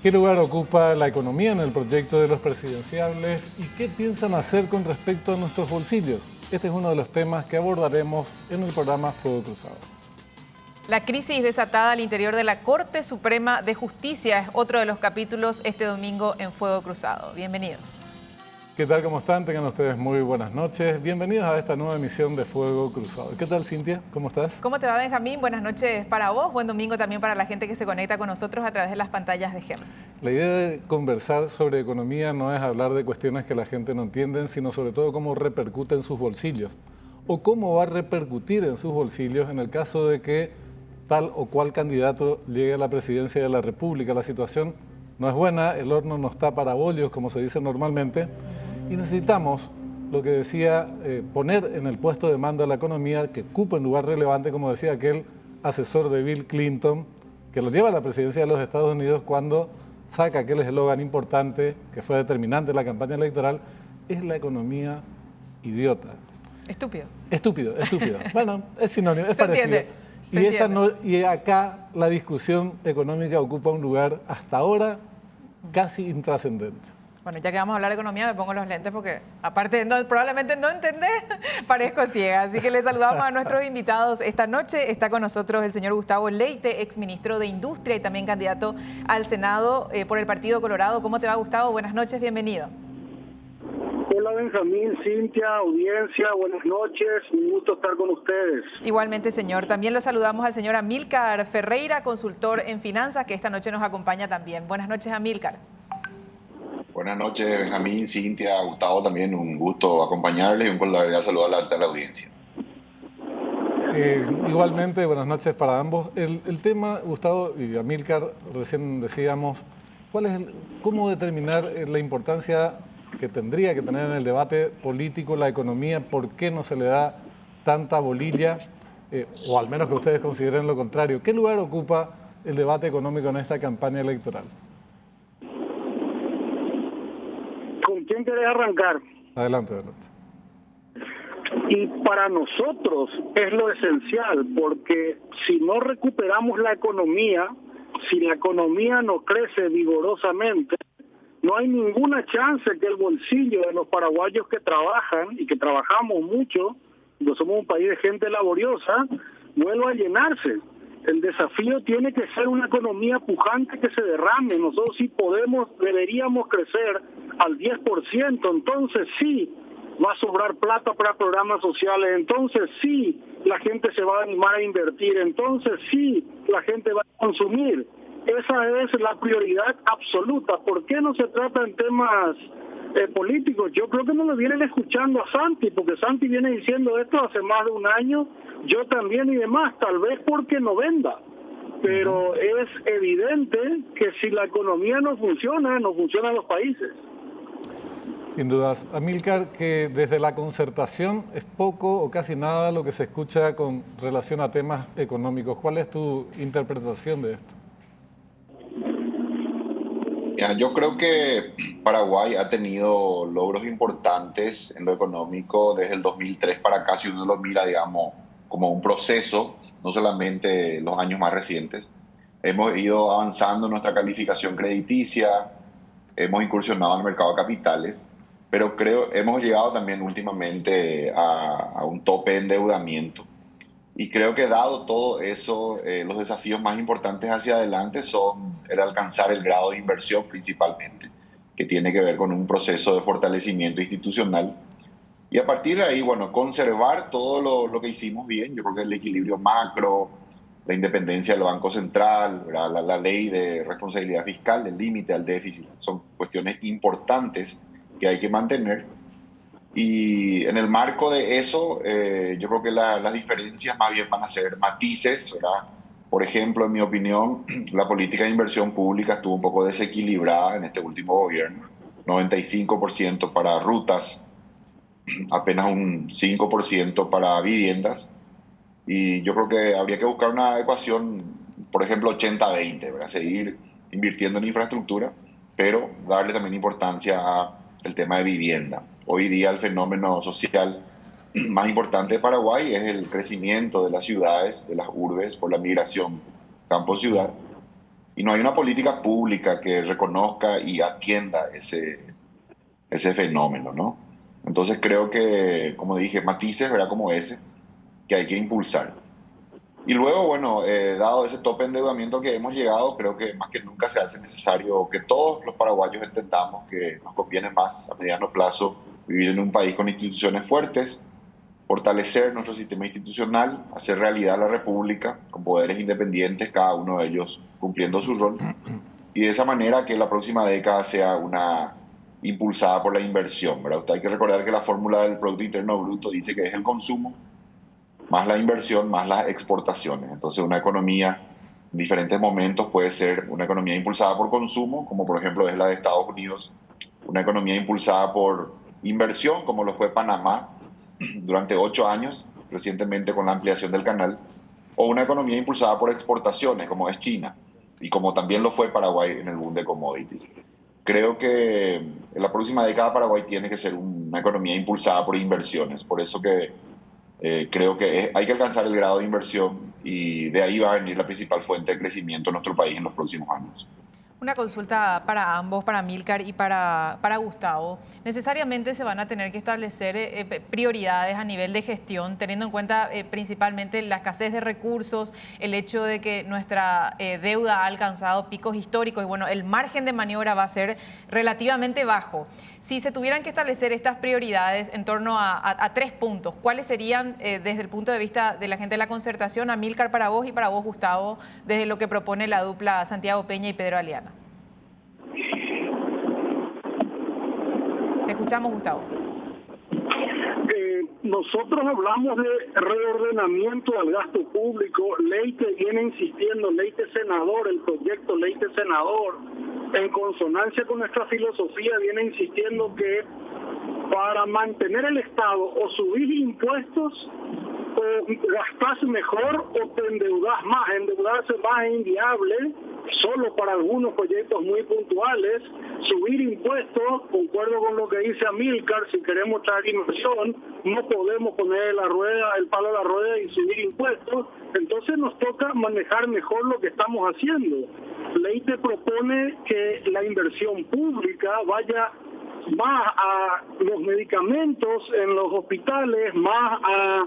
¿Qué lugar ocupa la economía en el proyecto de los presidenciables y qué piensan hacer con respecto a nuestros bolsillos? Este es uno de los temas que abordaremos en el programa Fuego Cruzado. La crisis desatada al interior de la Corte Suprema de Justicia es otro de los capítulos este domingo en Fuego Cruzado. Bienvenidos. ¿Qué tal? ¿Cómo están? Tengan ustedes muy buenas noches. Bienvenidos a esta nueva emisión de Fuego Cruzado. ¿Qué tal, Cintia? ¿Cómo estás? ¿Cómo te va, Benjamín? Buenas noches para vos. Buen domingo también para la gente que se conecta con nosotros a través de las pantallas de GEM. La idea de conversar sobre economía no es hablar de cuestiones que la gente no entiende, sino sobre todo cómo repercute en sus bolsillos o cómo va a repercutir en sus bolsillos en el caso de que tal o cual candidato llegue a la presidencia de la República. La situación no es buena, el horno no está para bollos, como se dice normalmente, y necesitamos, lo que decía, poner en el puesto de mando a la economía que ocupa un lugar relevante, como decía aquel asesor de Bill Clinton, que lo lleva a la presidencia de los Estados Unidos cuando saca aquel eslogan importante que fue determinante en la campaña electoral: es la economía idiota. Estúpido. Estúpido. Bueno, es sinónimo, es Se parecido. entiende. Y acá la discusión económica ocupa un lugar hasta ahora casi intrascendente. Bueno, ya que vamos a hablar de economía, me pongo los lentes porque, aparte de probablemente no entender, parezco ciega. Así que le saludamos a nuestros invitados esta noche. Está con nosotros el señor Gustavo Leite, exministro de Industria y también candidato al Senado por el Partido Colorado. ¿Cómo te va, Gustavo? Buenas noches, bienvenido. Hola, Benjamín, Cintia, audiencia, buenas noches, un gusto estar con ustedes. Igualmente, señor. También lo saludamos al señor Amílcar Ferreira, consultor en finanzas, que esta noche nos acompaña también. Buenas noches, Amílcar. Buenas noches, Benjamín, Cintia, Gustavo, también un gusto acompañarles y un cordial saludo a la audiencia. Igualmente, buenas noches para ambos. El tema, Gustavo y Amílcar, recién decíamos, ¿cómo determinar la importancia que tendría que tener en el debate político la economía? ¿Por qué no se le da tanta bolilla? O al menos que ustedes consideren lo contrario. ¿Qué lugar ocupa el debate económico en esta campaña electoral? ¿Con quién querés arrancar? Adelante. Y para nosotros es lo esencial, porque si no recuperamos la economía, si la economía no crece vigorosamente, no hay ninguna chance que el bolsillo de los paraguayos que trabajan y que trabajamos mucho, porque somos un país de gente laboriosa, vuelva a llenarse. El desafío tiene que ser una economía pujante que se derrame. Nosotros sí deberíamos crecer al 10%, entonces sí va a sobrar plata para programas sociales, entonces sí la gente se va a animar a invertir, entonces sí la gente va a consumir. Esa es la prioridad absoluta. ¿Por qué no se trata en temas políticos? Yo creo que no lo vienen escuchando a Santi, porque Santi viene diciendo esto hace más de un año, yo también y demás, tal vez porque no venda. Pero es evidente que si la economía no funcionan los países. Sin dudas. Amílcar, que desde la concertación es poco o casi nada lo que se escucha con relación a temas económicos. ¿Cuál es tu interpretación de esto? Yo creo que Paraguay ha tenido logros importantes en lo económico desde el 2003 para acá, si uno lo mira, digamos, como un proceso, no solamente los años más recientes. Hemos ido avanzando en nuestra calificación crediticia, hemos incursionado en el mercado de capitales, pero hemos llegado también últimamente a un tope de endeudamiento. Y creo que dado todo eso, los desafíos más importantes hacia adelante son el alcanzar el grado de inversión principalmente, que tiene que ver con un proceso de fortalecimiento institucional. Y a partir de ahí, bueno, conservar todo lo que hicimos bien. Yo creo que el equilibrio macro, la independencia del Banco Central, la ley de responsabilidad fiscal, el límite al déficit, son cuestiones importantes que hay que mantener. Y en el marco de eso, yo creo que las diferencias más bien van a ser matices, ¿verdad? Por ejemplo, en mi opinión, la política de inversión pública estuvo un poco desequilibrada en este último gobierno. 95% para rutas, apenas un 5% para viviendas. Y yo creo que habría que buscar una ecuación, por ejemplo, 80-20, ¿verdad? Seguir invirtiendo en infraestructura, pero darle también importancia al tema de vivienda. Hoy día el fenómeno social más importante de Paraguay es el crecimiento de las ciudades, de las urbes, por la migración campo-ciudad. y no hay una política pública que reconozca y atienda ese fenómeno, ¿no? Entonces creo que, como dije, matices, ¿verdad? Como ese, que hay que impulsar. Y luego, bueno, dado ese tope de endeudamiento que hemos llegado, creo que más que nunca se hace necesario que todos los paraguayos entendamos que nos conviene más a mediano plazo vivir en un país con instituciones fuertes, fortalecer nuestro sistema institucional, hacer realidad la república con poderes independientes, cada uno de ellos cumpliendo su rol, y de esa manera que la próxima década sea una impulsada por la inversión, ¿verdad? Hay que recordar que la fórmula del Producto Interno Bruto dice que es el consumo más la inversión, más las exportaciones. Entonces una economía en diferentes momentos puede ser una economía impulsada por consumo, como por ejemplo es la de Estados Unidos, una economía impulsada por inversión, como lo fue Panamá durante 8 años, recientemente con la ampliación del canal, o una economía impulsada por exportaciones, como es China, y como también lo fue Paraguay en el boom de commodities. Creo que en la próxima década Paraguay tiene que ser una economía impulsada por inversiones, por eso que creo que hay que alcanzar el grado de inversión y de ahí va a venir la principal fuente de crecimiento en nuestro país en los próximos años. Una consulta para ambos, para Amílcar y para Gustavo. Necesariamente se van a tener que establecer prioridades a nivel de gestión, teniendo en cuenta principalmente la escasez de recursos, el hecho de que nuestra deuda ha alcanzado picos históricos y bueno, el margen de maniobra va a ser relativamente bajo. Si se tuvieran que establecer estas prioridades en torno a 3 puntos, ¿cuáles serían desde el punto de vista de la gente de la concertación? Amílcar, para vos, y para vos, Gustavo, desde lo que propone la dupla Santiago Peña y Pedro Aliana. Te escuchamos, Gustavo. Nosotros hablamos de reordenamiento del gasto público. Leite viene insistiendo, Leite senador, el proyecto Leite senador, en consonancia con nuestra filosofía, viene insistiendo que para mantener el Estado o subir impuestos o gastás mejor o te endeudás más. Endeudarse más es inviable, solo para algunos proyectos muy puntuales. Subir impuestos, concuerdo con lo que dice Amílcar, si queremos traer inversión, no podemos poner el palo a la rueda y subir impuestos. Entonces nos toca manejar mejor lo que estamos haciendo. Leite propone que la inversión pública vaya más a los medicamentos en los hospitales, más a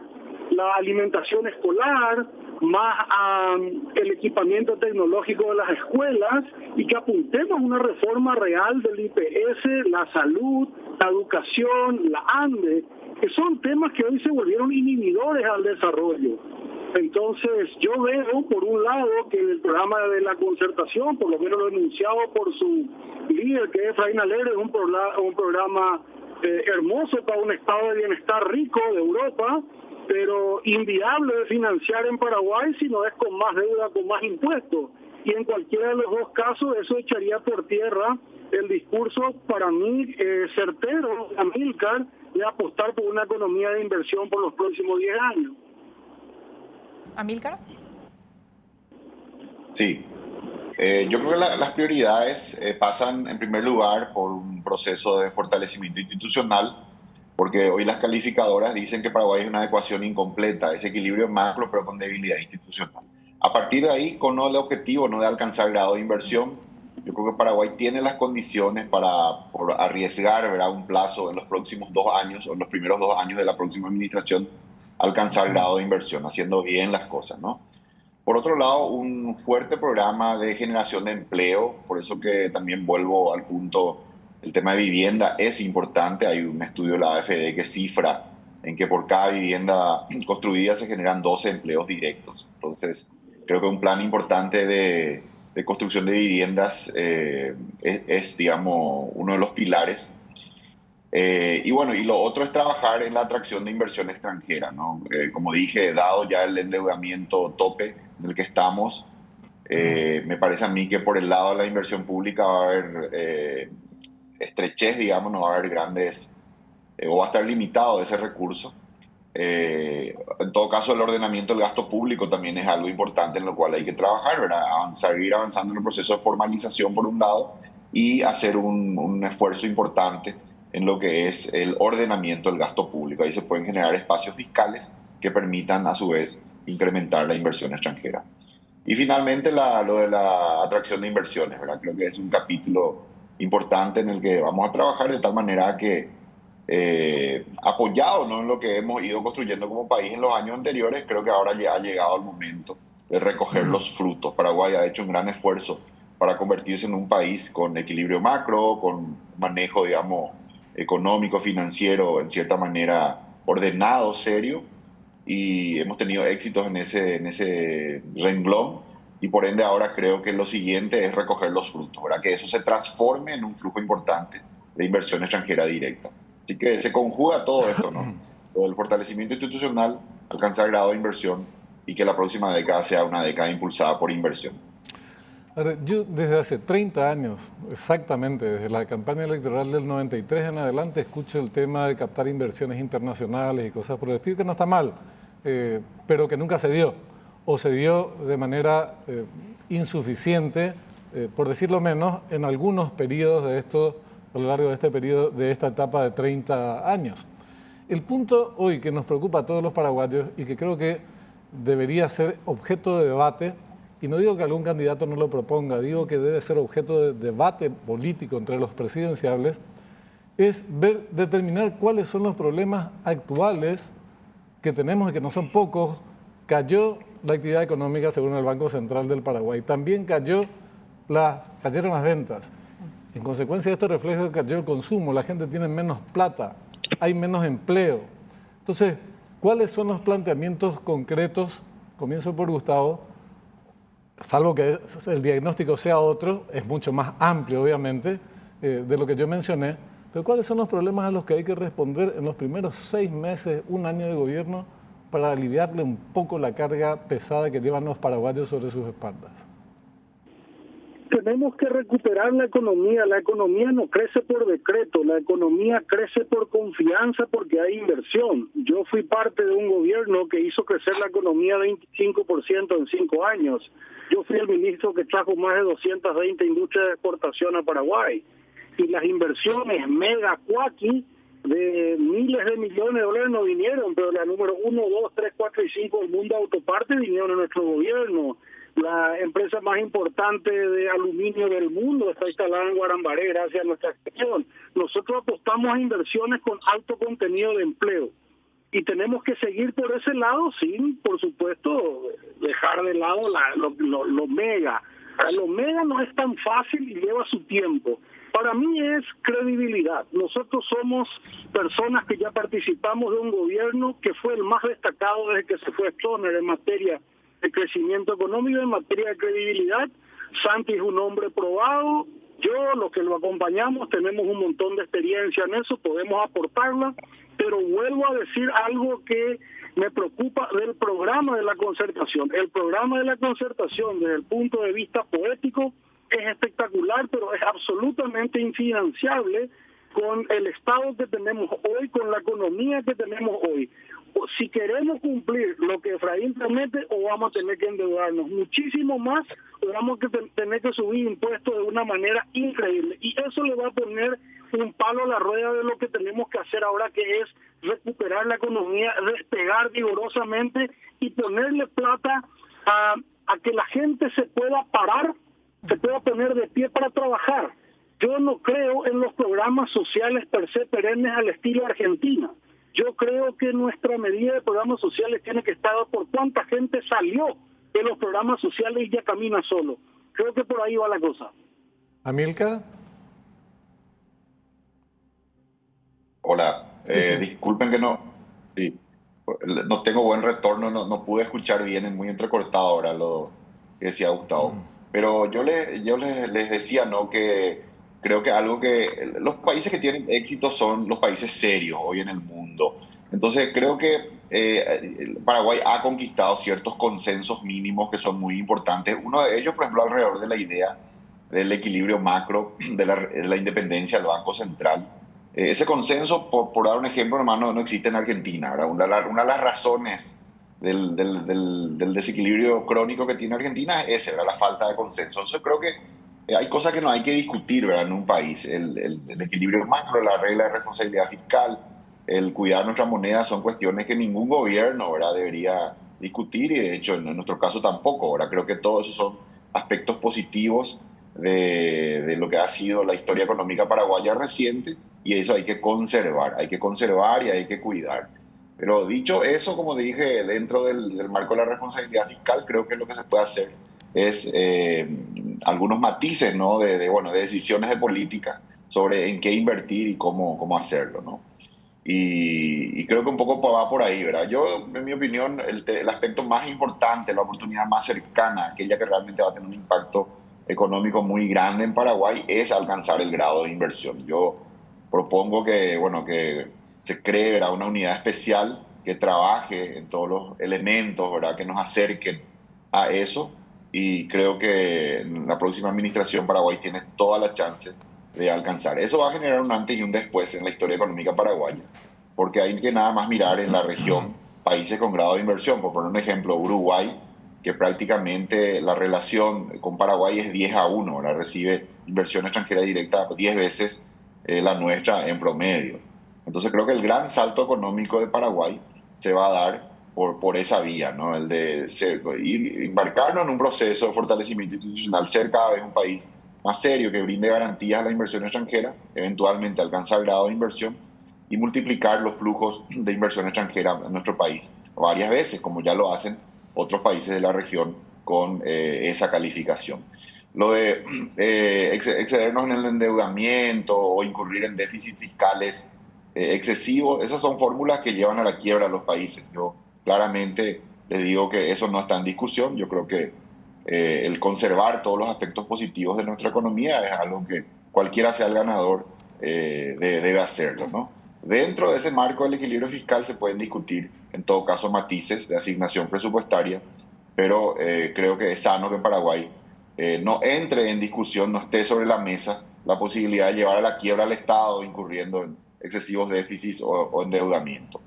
la alimentación escolar, más al equipamiento tecnológico de las escuelas y que apuntemos a una reforma real del IPS, la salud, la educación, la ANDE, que son temas que hoy se volvieron inhibidores al desarrollo. Entonces yo veo, por un lado, que el programa de la concertación, por lo menos lo enunciado por su líder, que es Efraín Alegre, es un programa hermoso para un estado de bienestar rico de Europa, pero inviable de financiar en Paraguay si no es con más deuda, con más impuestos. Y en cualquiera de los dos casos eso echaría por tierra el discurso, para mí, certero de Amílcar, de apostar por una economía de inversión por los próximos 10 años. ¿Amílcar? Sí. Yo creo que las prioridades pasan en primer lugar por un proceso de fortalecimiento institucional, porque hoy las calificadoras dicen que Paraguay es una ecuación incompleta, ese equilibrio macro pero con debilidad institucional. A partir de ahí, con el objetivo no de alcanzar grado de inversión, yo creo que Paraguay tiene las condiciones para arriesgar, ¿verdad?, un plazo en los próximos 2 años o en los primeros 2 años de la próxima administración, alcanzar grado de inversión, haciendo bien las cosas, ¿no? Por otro lado, un fuerte programa de generación de empleo, por eso que también vuelvo al punto, el tema de vivienda es importante. Hay un estudio de la AFD que cifra en que por cada vivienda construida se generan 12 empleos directos. Entonces, creo que un plan importante de construcción de viviendas es, digamos, uno de los pilares. Y bueno, y lo otro es trabajar en la atracción de inversión extranjera, ¿no? Como dije, dado ya el endeudamiento tope en el que estamos, me parece a mí que por el lado de la inversión pública va a haber estrechez, digamos, no va a haber grandes, o va a estar limitado ese recurso. En todo caso, el ordenamiento del gasto público también es algo importante en lo cual hay que trabajar, ¿verdad? Seguir avanzando en el proceso de formalización por un lado y hacer un esfuerzo importante en lo que es el ordenamiento del gasto público. Ahí se pueden generar espacios fiscales que permitan a su vez incrementar la inversión extranjera. Y finalmente lo de la atracción de inversiones, ¿verdad? Creo que es un capítulo importante en el que vamos a trabajar de tal manera que, apoyado, ¿no?, en lo que hemos ido construyendo como país en los años anteriores, creo que ahora ya ha llegado el momento de recoger los frutos. Paraguay ha hecho un gran esfuerzo para convertirse en un país con equilibrio macro, con manejo, digamos, económico, financiero, en cierta manera ordenado, serio, y hemos tenido éxitos en ese renglón, y por ende ahora creo que lo siguiente es recoger los frutos, ¿verdad? Que eso se transforme en un flujo importante de inversión extranjera directa. Así que se conjuga todo esto, ¿no? Todo el fortalecimiento institucional, alcanzar grado de inversión y que la próxima década sea una década impulsada por inversión. Ahora, yo desde hace 30 años, exactamente, desde la campaña electoral del 93 en adelante, escucho el tema de captar inversiones internacionales y cosas por el estilo, que no está mal, pero que nunca se dio, o se dio de manera insuficiente, por decirlo menos, en algunos periodos de esto, a lo largo de este periodo, de esta etapa de 30 años. El punto hoy que nos preocupa a todos los paraguayos y que creo que debería ser objeto de debate, y no digo que algún candidato no lo proponga, digo que debe ser objeto de debate político entre los presidenciables, es determinar cuáles son los problemas actuales que tenemos y que no son pocos. Cayó la actividad económica según el Banco Central del Paraguay, también cayeron las ventas. En consecuencia de este reflejo cayó el consumo, la gente tiene menos plata, hay menos empleo. Entonces, ¿cuáles son los planteamientos concretos? Comienzo por Gustavo. Salvo que el diagnóstico sea otro, es mucho más amplio, obviamente, de lo que yo mencioné. Pero ¿cuáles son los problemas a los que hay que responder en los primeros 6 meses, un año de gobierno, para aliviarle un poco la carga pesada que llevan los paraguayos sobre sus espaldas? Tenemos que recuperar la economía. La economía no crece por decreto, la economía crece por confianza porque hay inversión. Yo fui parte de un gobierno que hizo crecer la economía 25% en 5 años. Yo fui el ministro que trajo más de 220 industrias de exportación a Paraguay. Y las inversiones mega cuaqui de miles de millones de dólares no vinieron, pero la número 1, 2, 3, 4 y 5 del mundo autoparte vinieron en nuestro gobierno. La empresa más importante de aluminio del mundo está instalada en Guarambaré gracias a nuestra gestión. Nosotros apostamos a inversiones con alto contenido de empleo. Y tenemos que seguir por ese lado sin, por supuesto, dejar de lado lo mega. Lo mega no es tan fácil y lleva su tiempo. Para mí es credibilidad. Nosotros somos personas que ya participamos de un gobierno que fue el más destacado desde que se fue Stoner en materia de crecimiento económico, en materia de credibilidad. Santi es un hombre probado. Yo, los que lo acompañamos, tenemos un montón de experiencia en eso, podemos aportarla, pero vuelvo a decir algo que me preocupa del programa de la concertación. El programa de la concertación, desde el punto de vista poético, es espectacular, pero es absolutamente infinanciable con el Estado que tenemos hoy, con la economía que tenemos hoy. Si queremos cumplir lo que Efraín promete, o vamos a tener que endeudarnos muchísimo más, o vamos a tener que subir impuestos de una manera increíble. Y eso le va a poner un palo a la rueda de lo que tenemos que hacer ahora, que es recuperar la economía, despegar vigorosamente y ponerle plata a que la gente se pueda parar, se pueda poner de pie para trabajar. Yo no creo en los programas sociales per se perennes al estilo Argentina. Yo creo que nuestra medida de programas sociales tiene que estar por cuánta gente salió de los programas sociales y ya camina solo. Creo que por ahí va la cosa. ¿Amílcar? Hola, Sí. disculpen que no tengo buen retorno, no pude escuchar bien, es muy entrecortado ahora lo que decía Gustavo. Pero yo les decía, ¿no?, que creo que algo que los países que tienen éxito son los países serios hoy en el mundo. Entonces creo que Paraguay ha conquistado ciertos consensos mínimos que son muy importantes. Uno de ellos, por ejemplo, alrededor de la idea del equilibrio macro, de la independencia del Banco Central. Ese consenso, por dar un ejemplo, hermano, no existe en Argentina, ¿verdad? Una de las razones del desequilibrio crónico que tiene Argentina es ese, ¿verdad?, la falta de consenso. Entonces creo que hay cosas que no hay que discutir, ¿verdad?, en un país. El equilibrio macro, la regla de responsabilidad fiscal, el cuidar nuestra moneda son cuestiones que ningún gobierno, ¿verdad?, debería discutir y de hecho en nuestro caso tampoco. Ahora creo que todos esos son aspectos positivos de lo que ha sido la historia económica paraguaya reciente y eso hay que conservar y hay que cuidar. Pero dicho eso, como dije, dentro del marco de la responsabilidad fiscal, creo que lo que se puede hacer es algunos matices, ¿no? Bueno, de decisiones de política sobre en qué invertir y cómo hacerlo, ¿no? Y creo que un poco va por ahí, ¿verdad? Yo, en mi opinión, el aspecto más importante, la oportunidad más cercana, aquella que realmente va a tener un impacto económico muy grande en Paraguay, es alcanzar el grado de inversión. Yo propongo que, bueno, que se cree, ¿verdad?, una unidad especial que trabaje en todos los elementos, ¿verdad?, que nos acerquen a eso. Y creo que la próxima administración Paraguay tiene todas las chances de alcanzar. Eso va a generar un antes y un después en la historia económica paraguaya, porque hay que nada más mirar en la región países con grado de inversión. Por poner un ejemplo, Uruguay, que prácticamente la relación con Paraguay es 10-1, ¿verdad? Recibe inversión extranjera directa 10 veces la nuestra en promedio. Entonces creo que el gran salto económico de Paraguay se va a dar por esa vía, ¿no? El de embarcarnos en un proceso de fortalecimiento institucional, ser cada vez un país más serio que brinde garantías a la inversión extranjera, eventualmente alcanzar grado de inversión y multiplicar los flujos de inversión extranjera en nuestro país varias veces, como ya lo hacen otros países de la región con esa calificación. Lo de excedernos en el endeudamiento o incurrir en déficits fiscales excesivos, esas son fórmulas que llevan a la quiebra a los países. Yo claramente les digo que eso no está en discusión. Yo creo que el conservar todos los aspectos positivos de nuestra economía es algo que cualquiera sea el ganador debe hacerlo, ¿no? Dentro de ese marco del equilibrio fiscal se pueden discutir, en todo caso, matices de asignación presupuestaria, pero creo que es sano que en Paraguay no entre en discusión, no esté sobre la mesa la posibilidad de llevar a la quiebra al Estado incurriendo en excesivos déficits o endeudamiento.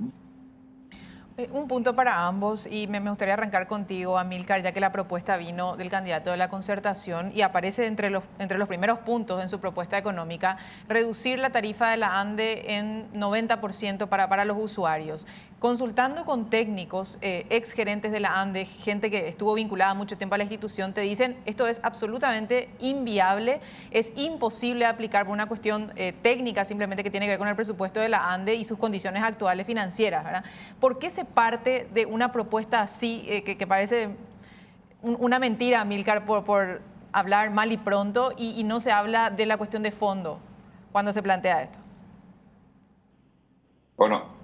Un punto para ambos y me gustaría arrancar contigo, Amílcar, ya que la propuesta vino del candidato de la Concertación y aparece entre los primeros puntos en su propuesta económica, reducir la tarifa de la ANDE en 90% para los usuarios. Consultando con técnicos, ex gerentes de la ANDE, gente que estuvo vinculada mucho tiempo a la institución, te dicen esto es absolutamente inviable, es imposible de aplicar por una cuestión técnica simplemente que tiene que ver con el presupuesto de la ANDE y sus condiciones actuales financieras, ¿verdad? ¿Por qué se parte de una propuesta así que parece una mentira, Amílcar, por hablar mal y pronto y no se habla de la cuestión de fondo cuando se plantea esto? Bueno,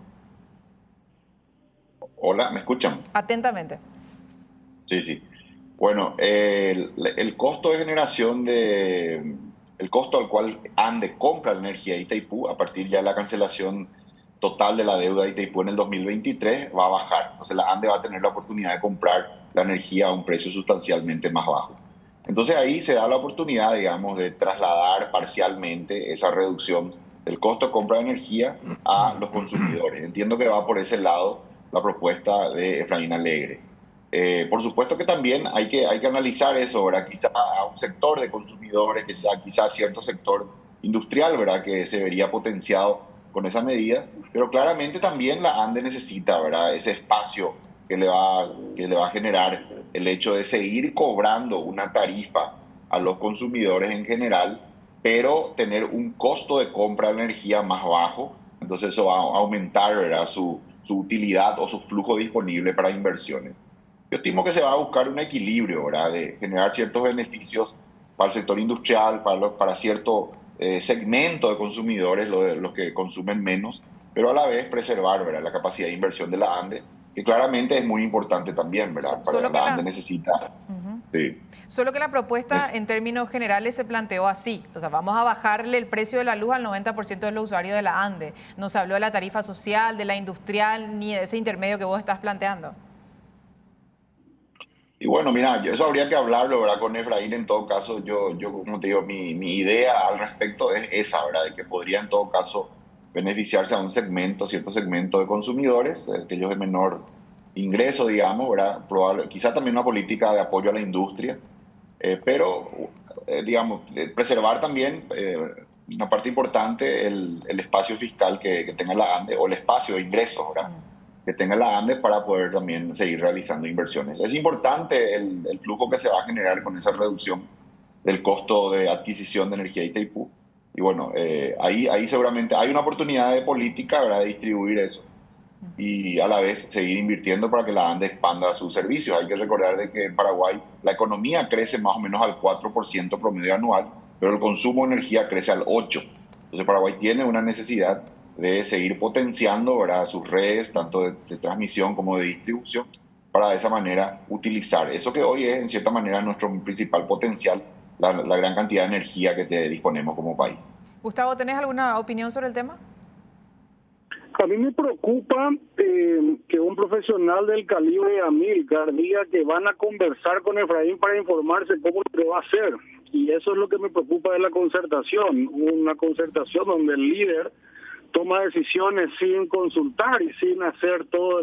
hola, ¿me escuchan? Atentamente. Sí. Bueno, el costo de generación el costo al cual ANDE compra la energía de Itaipú, a partir ya de la cancelación total de la deuda de Itaipú en el 2023, va a bajar. Entonces la ANDE va a tener la oportunidad de comprar la energía a un precio sustancialmente más bajo. Entonces ahí se da la oportunidad, digamos, de trasladar parcialmente esa reducción del costo de compra de energía a los consumidores. Entiendo que va por ese lado la propuesta de Efraín Alegre. Por supuesto que también hay que analizar eso, ¿verdad? Quizá a un sector de consumidores, quizá a cierto sector industrial, ¿verdad?, que se vería potenciado con esa medida, pero claramente también la ANDE necesita, ¿verdad?, ese espacio que le va a generar el hecho de seguir cobrando una tarifa a los consumidores en general, pero tener un costo de compra de energía más bajo. Entonces eso va a aumentar, ¿verdad?, su utilidad o su flujo disponible para inversiones. Yo estimo que se va a buscar un equilibrio, ¿verdad?, de generar ciertos beneficios para el sector industrial, para cierto segmento de consumidores, los que consumen menos, pero a la vez preservar, ¿verdad?, la capacidad de inversión de la ANDE, que claramente es muy importante también, ¿verdad? Para la ANDE necesita. Sí. Solo que la propuesta en términos generales se planteó así, o sea, vamos a bajarle el precio de la luz al 90% de los usuarios de la ANDE. No se habló de la tarifa social, de la industrial, ni de ese intermedio que vos estás planteando. Y bueno, mira, eso habría que hablarlo, ¿verdad?, con Efraín. En todo caso, yo como te digo, mi idea al respecto es esa, ¿verdad?, de que podría en todo caso beneficiarse a un cierto segmento de consumidores, aquellos de menor ingreso, digamos, ¿verdad? Quizá también una política de apoyo a la industria, pero, digamos, preservar también una parte importante el espacio fiscal que tenga la ANDE o el espacio de ingresos, ¿verdad? que tenga la ANDE para poder también seguir realizando inversiones. Es importante el flujo que se va a generar con esa reducción del costo de adquisición de energía de Itaipú. Y bueno, ahí seguramente hay una oportunidad de política, ¿verdad?, de distribuir eso y a la vez seguir invirtiendo para que la ANDE expanda sus servicios. Hay que recordar de que en Paraguay la economía crece más o menos al 4% promedio anual, pero el consumo de energía crece al 8%. Entonces Paraguay tiene una necesidad de seguir potenciando, ¿verdad?, sus redes, tanto de transmisión como de distribución, para de esa manera utilizar eso que hoy es, en cierta manera, nuestro principal potencial, la gran cantidad de energía que disponemos como país. Gustavo, ¿tenés alguna opinión sobre el tema? A mí me preocupa que un profesional del calibre de Amílcar diga que van a conversar con Efraín para informarse cómo lo va a hacer. Y eso es lo que me preocupa de la concertación. Una concertación donde el líder toma decisiones sin consultar y sin hacer todo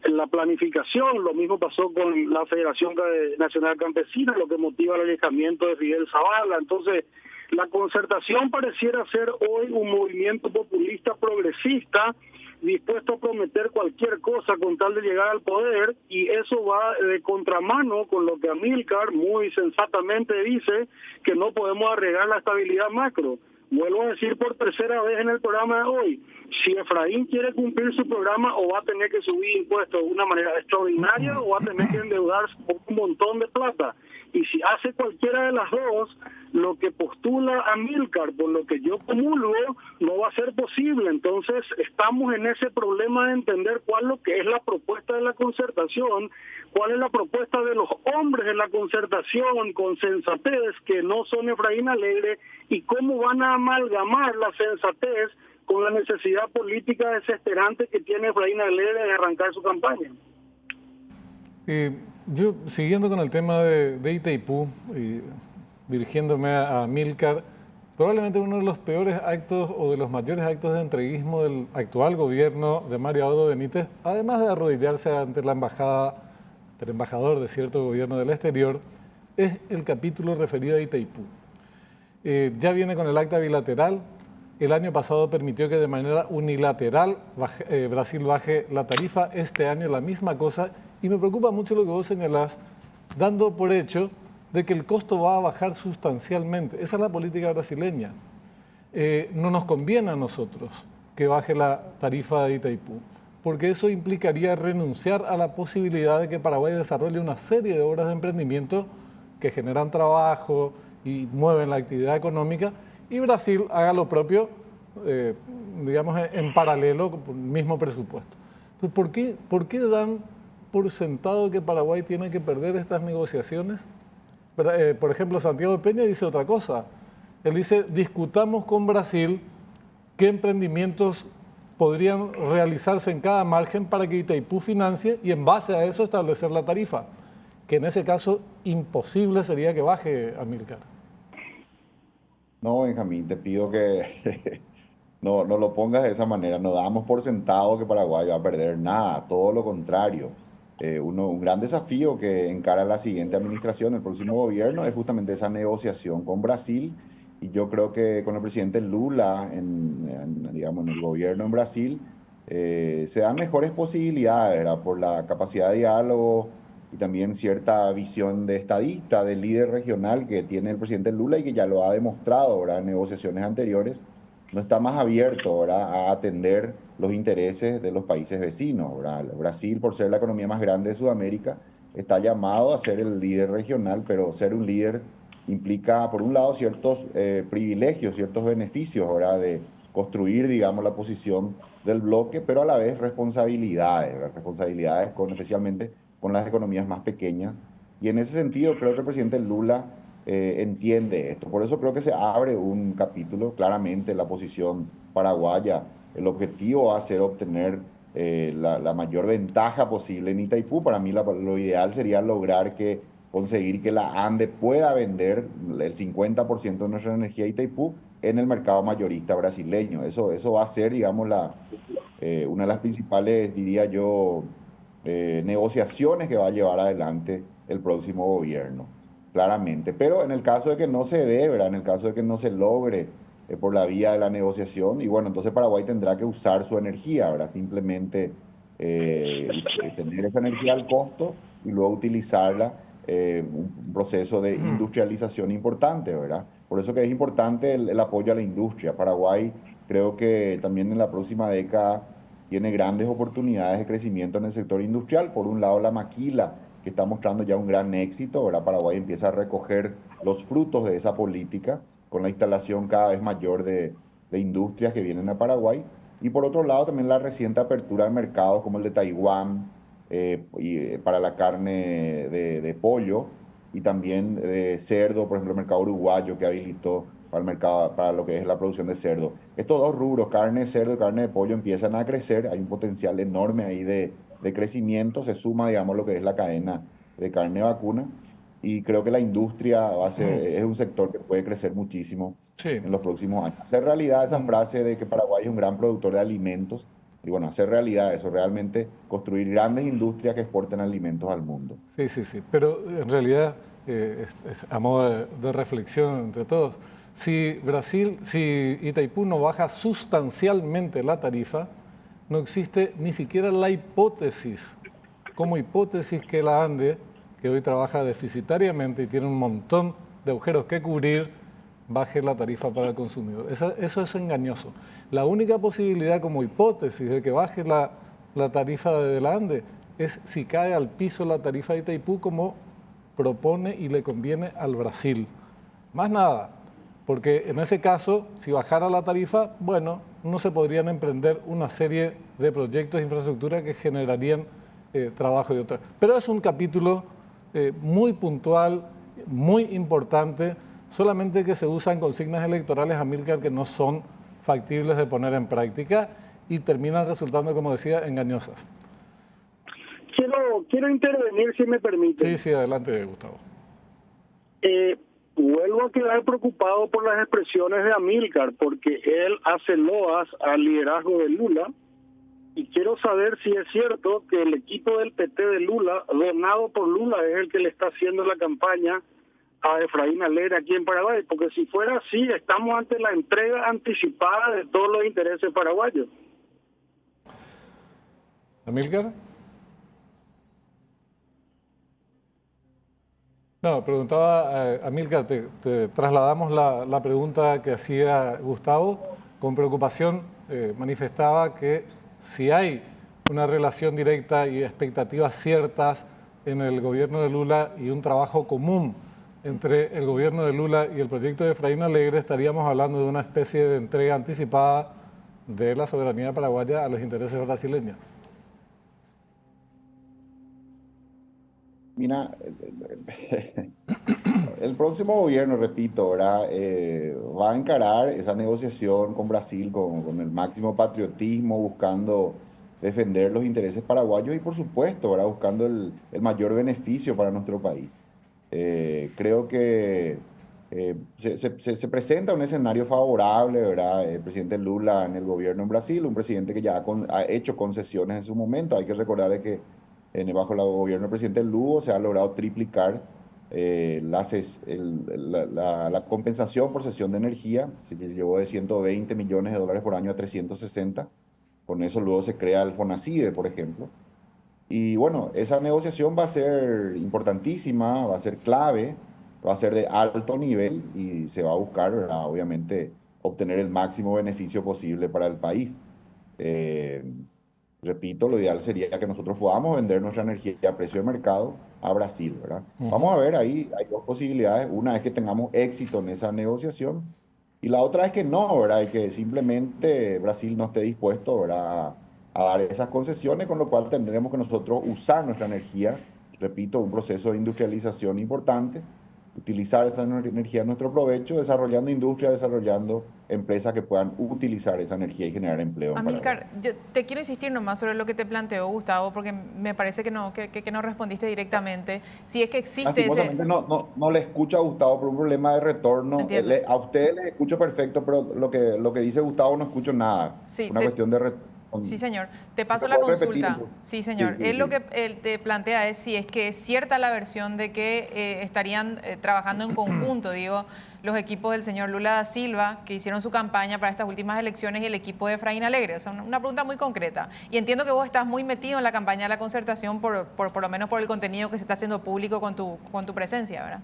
la planificación. Lo mismo pasó con la Federación Nacional Campesina, lo que motiva el alejamiento de Fidel Zavala. Entonces, la concertación pareciera ser hoy un movimiento populista progresista dispuesto a prometer cualquier cosa con tal de llegar al poder, y eso va de contramano con lo que Amílcar muy sensatamente dice, que no podemos arriesgar la estabilidad macro. Vuelvo a decir por tercera vez en el programa de hoy, si Efraín quiere cumplir su programa, o va a tener que subir impuestos de una manera extraordinaria o va a tener que endeudarse por un montón de plata. Y si hace cualquiera de las dos, lo que postula Amílcar, por lo que yo comulgo, no va a ser posible. Entonces estamos en ese problema de entender cuál es lo que es la propuesta de la concertación, cuál es la propuesta de los hombres de la concertación con sensatez, que no son Efraín Alegre, y cómo van a amalgamar la sensatez con la necesidad política desesperante que tiene Efraín Alegre de arrancar su campaña. Yo, siguiendo con el tema de Itaipú, y dirigiéndome a Amílcar, probablemente uno de los peores actos o de los mayores actos de entreguismo del actual gobierno de Mario Abdo Benítez, además de arrodillarse ante la embajada, el embajador de cierto gobierno del exterior, es el capítulo referido a Itaipú. Ya viene con el acta bilateral. El año pasado permitió que de manera unilateral Brasil baje la tarifa. Este año la misma cosa. Y me preocupa mucho lo que vos señalás, dando por hecho de que el costo va a bajar sustancialmente. Esa es la política brasileña. No nos conviene a nosotros que baje la tarifa de Itaipú, porque eso implicaría renunciar a la posibilidad de que Paraguay desarrolle una serie de obras de emprendimiento que generan trabajo y mueven la actividad económica, y Brasil haga lo propio, digamos, en paralelo con el mismo presupuesto. Entonces, ¿por qué dan por sentado que Paraguay tiene que perder estas negociaciones? Por ejemplo, Santiago Peña dice otra cosa. Él dice, discutamos con Brasil qué emprendimientos podrían realizarse en cada margen para que Itaipú financie y en base a eso establecer la tarifa, que en ese caso imposible sería que baje, Amílcar. No, Benjamín, te pido que no lo pongas de esa manera. No damos por sentado que Paraguay va a perder nada, todo lo contrario. Un gran desafío que encara la siguiente administración, el próximo gobierno, es justamente esa negociación con Brasil. Y yo creo que con el presidente Lula, digamos, en el gobierno en Brasil, se dan mejores posibilidades, ¿verdad?, por la capacidad de diálogo y también cierta visión de estadista, de líder regional que tiene el presidente Lula y que ya lo ha demostrado, ¿verdad?, en negociaciones anteriores. No está más abierto, ¿verdad?, a atender los intereses de los países vecinos, ¿verdad? Brasil, por ser la economía más grande de Sudamérica, está llamado a ser el líder regional, pero ser un líder implica, por un lado, ciertos privilegios, ciertos beneficios, ¿verdad?, de construir, digamos, la posición del bloque, pero a la vez responsabilidades, ¿verdad? Responsabilidades especialmente con las economías más pequeñas. Y en ese sentido, creo que el presidente Lula entiende esto. Por eso creo que se abre un capítulo, claramente la posición paraguaya. El objetivo va a ser obtener la mayor ventaja posible en Itaipú. Para mí lo ideal sería lograr conseguir que la ANDE pueda vender el 50% de nuestra energía a Itaipú en el mercado mayorista brasileño. Eso va a ser, digamos, una de las principales, diría yo, negociaciones que va a llevar adelante el próximo gobierno, claramente. Pero en el caso de que no se dé, ¿verdad?, en el caso de que no se logre por la vía de la negociación. Y bueno, entonces Paraguay tendrá que usar su energía, ¿verdad? Simplemente tener esa energía al costo y luego utilizarla, un proceso de industrialización importante, ¿verdad? Por eso que es importante el apoyo a la industria. Paraguay creo que también en la próxima década tiene grandes oportunidades de crecimiento en el sector industrial. Por un lado, la maquila, que está mostrando ya un gran éxito, ¿verdad? Paraguay empieza a recoger los frutos de esa política con la instalación cada vez mayor de industrias que vienen a Paraguay. Y por otro lado, también la reciente apertura de mercados como el de Taiwán, para la carne de pollo, y también de cerdo, por ejemplo, el mercado uruguayo que habilitó para el mercado, para lo que es la producción de cerdo. Estos dos rubros, carne de cerdo y carne de pollo, empiezan a crecer. Hay un potencial enorme ahí de crecimiento. Se suma, digamos, lo que es la cadena de carne vacuna. Y creo que la industria va a ser, es un sector que puede crecer muchísimo Sí. en los próximos años. Hacer realidad esa frase de que Paraguay es un gran productor de alimentos. Y bueno, hacer realidad eso, realmente construir grandes industrias que exporten alimentos al mundo. Sí, sí, sí. Pero en realidad, a modo de reflexión entre todos, si Itaipú no baja sustancialmente la tarifa, no existe ni siquiera la hipótesis, como hipótesis, que la ANDE, que hoy trabaja deficitariamente y tiene un montón de agujeros que cubrir, baje la tarifa para el consumidor. Eso es engañoso. La única posibilidad como hipótesis de que baje la tarifa de la ANDE es si cae al piso la tarifa de Itaipú, como propone y le conviene al Brasil. Más nada, porque en ese caso, si bajara la tarifa, bueno, no se podrían emprender una serie de proyectos de infraestructura que generarían trabajo y otras. Pero es un capítulo muy puntual, muy importante, solamente que se usan consignas electorales, Amílcar, que no son factibles de poner en práctica y terminan resultando, como decía, engañosas. Quiero intervenir, si me permite. Sí, sí, adelante, Gustavo. Vuelvo a quedar preocupado por las expresiones de Amílcar, porque él hace loas al liderazgo de Lula, y quiero saber si es cierto que el equipo del PT de Lula, donado por Lula, es el que le está haciendo la campaña a Efraín Alegre aquí en Paraguay, porque si fuera así, estamos ante la entrega anticipada de todos los intereses paraguayos. ¿Amílcar? No, preguntaba, Amílcar, te trasladamos la pregunta que hacía Gustavo. Con preocupación manifestaba que si hay una relación directa y expectativas ciertas en el gobierno de Lula y un trabajo común entre el gobierno de Lula y el proyecto de Efraín Alegre, estaríamos hablando de una especie de entrega anticipada de la soberanía paraguaya a los intereses brasileños. Mira, el próximo gobierno, repito, ¿verdad? Va a encarar esa negociación con Brasil con el máximo patriotismo, buscando defender los intereses paraguayos y, por supuesto, ¿verdad? Buscando el mayor beneficio para nuestro país. Creo que se presenta un escenario favorable, ¿verdad? El presidente Lula en el gobierno en Brasil, un presidente que ya ha hecho concesiones en su momento. Hay que recordar de que bajo el gobierno del presidente Lugo se ha logrado triplicar la compensación por cesión de energía. Se llevó de 120 millones de dólares por año a 360. Con eso luego se crea el FONACIDE, por ejemplo. Y bueno, esa negociación va a ser importantísima, va a ser clave, va a ser de alto nivel y se va a buscar, ¿verdad? Obviamente, obtener el máximo beneficio posible para el país. Repito, lo ideal sería que nosotros podamos vender nuestra energía a precio de mercado a Brasil, ¿verdad? Vamos a ver, ahí hay dos posibilidades. Una es que tengamos éxito en esa negociación y la otra es que no, ¿verdad? Y que simplemente Brasil no esté dispuesto, ¿verdad?, a dar esas concesiones, con lo cual tendremos que nosotros usar nuestra energía, repito, un proceso de industrialización importante, utilizar esa energía a nuestro provecho, desarrollando industria, desarrollando empresas que puedan utilizar esa energía y generar empleo. Amílcar, yo te quiero insistir nomás sobre lo que te planteó Gustavo, porque me parece que no respondiste directamente. Si es que existe ese... No le escucho a Gustavo por un problema de retorno. A ustedes les escucho perfecto, pero lo que dice Gustavo no escucho nada. Sí, una cuestión de retorno. Sí, señor. Te paso la consulta. Repetir? Sí, señor. Sí. Lo que él te plantea es si es que es cierta la versión de que estarían trabajando en conjunto, digo, los equipos del señor Lula da Silva, que hicieron su campaña para estas últimas elecciones, y el equipo de Efraín Alegre? O sea, una pregunta muy concreta. Y entiendo que vos estás muy metido en la campaña de la Concertación, por lo menos por el contenido que se está haciendo público con tu presencia, ¿verdad?